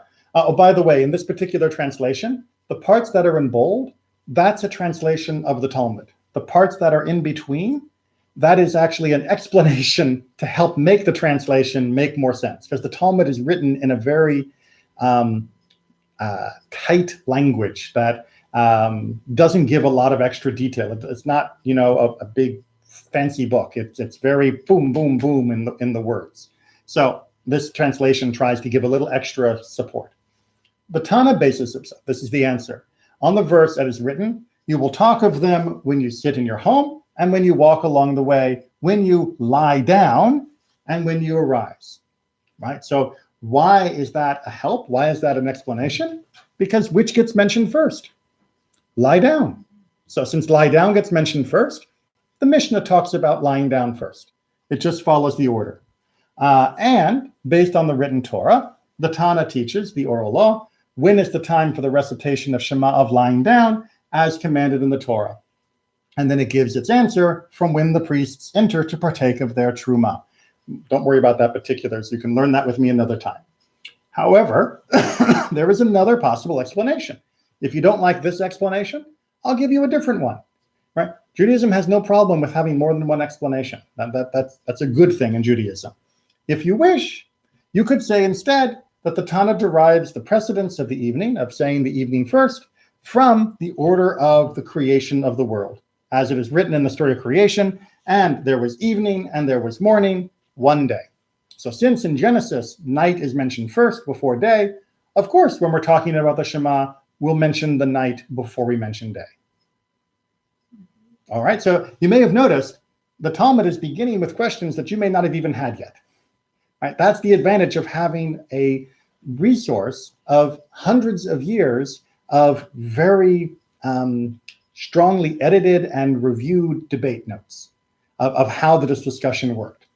B: by the way, in this particular translation, the parts that are in bold, that's a translation of the Talmud. The parts that are in between, that is actually an explanation to help make the translation make more sense, because the Talmud is written in a very tight language that doesn't give a lot of extra detail. It's not, a big fancy book. It's very boom, boom, boom in the words. So this translation tries to give a little extra support. The Tana bases himself. This is the answer. On the verse that is written, you will talk of them when you sit in your home and when you walk along the way, when you lie down and when you arise. Right? So why is that a help? Why is that an explanation? Because which gets mentioned first? Lie down. So since lie down gets mentioned first, the Mishnah talks about lying down first. It just follows the order. And based on the written Torah, the Tana teaches, the oral law, when is the time for the recitation of Shema of lying down as commanded in the Torah. And then it gives its answer from when the priests enter to partake of their truma. Don't worry about that particulars. You can learn that with me another time. However, there is another possible explanation. If you don't like this explanation, I'll give you a different one. Right? Judaism has no problem with having more than one explanation. That's a good thing in Judaism. If you wish, you could say instead that the Tana derives the precedence of the evening, of saying the evening first, from the order of the creation of the world. As it is written in the story of creation, and there was evening and there was morning, one day. So since in Genesis, night is mentioned first before day, of course, when we're talking about the Shema, we'll mention the night before we mention day. All right, so you may have noticed the Talmud is beginning with questions that you may not have even had yet. Right? That's the advantage of having a resource of hundreds of years of very strongly edited and reviewed debate notes of how this discussion worked.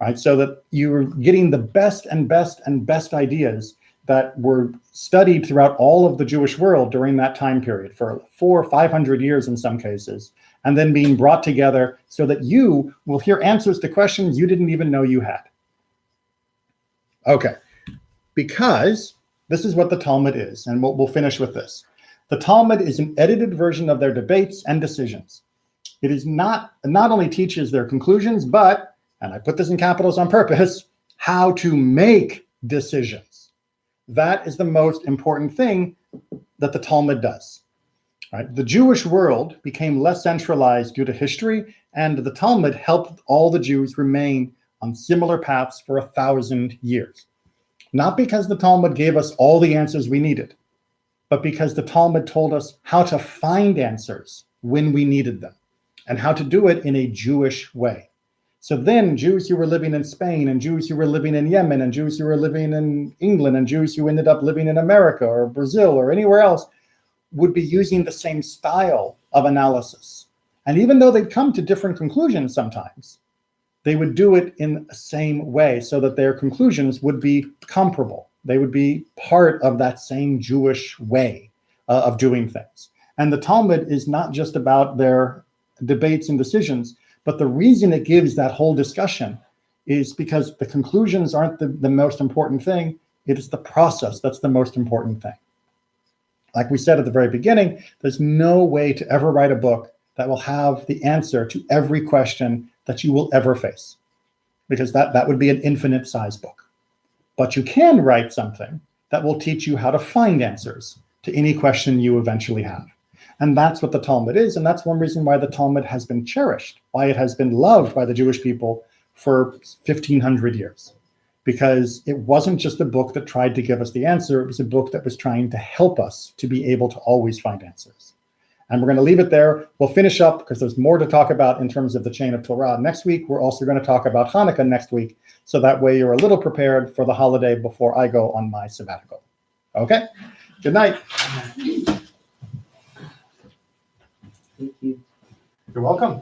B: Right? So that you're getting the best and best and best ideas that were studied throughout all of the Jewish world during that time period for 400 or 500 years in some cases, and then being brought together so that you will hear answers to questions you didn't even know you had. Okay, because this is what the Talmud is, and we'll finish with this. The Talmud is an edited version of their debates and decisions. It is not only teaches their conclusions, but, and I put this in capitals on purpose, how to make decisions. That is the most important thing that the Talmud does. Right? The Jewish world became less centralized due to history, and the Talmud helped all the Jews remain on similar paths for 1,000 years. Not because the Talmud gave us all the answers we needed, but because the Talmud told us how to find answers when we needed them, and how to do it in a Jewish way. So then Jews who were living in Spain, and Jews who were living in Yemen, and Jews who were living in England, and Jews who ended up living in America or Brazil or anywhere else would be using the same style of analysis. And even though they'd come to different conclusions sometimes, they would do it in the same way so that their conclusions would be comparable. They would be part of that same Jewish way of doing things. And the Talmud is not just about their debates and decisions, but the reason it gives that whole discussion is because the conclusions aren't the most important thing. It is the process that's the most important thing. Like we said at the very beginning, there's no way to ever write a book that will have the answer to every question that you will ever face, because that would be an infinite size book. But you can write something that will teach you how to find answers to any question you eventually have. And that's what the Talmud is, and that's one reason why the Talmud has been cherished, why it has been loved by the Jewish people for 1,500 years. Because it wasn't just a book that tried to give us the answer, it was a book that was trying to help us to be able to always find answers. And we're going to leave it there. We'll finish up because there's more to talk about in terms of the chain of Torah next week. We're also going to talk about Hanukkah next week, so that way you're a little prepared for the holiday before I go on my sabbatical. Okay? Good night.
F: Thank you.
B: You're welcome.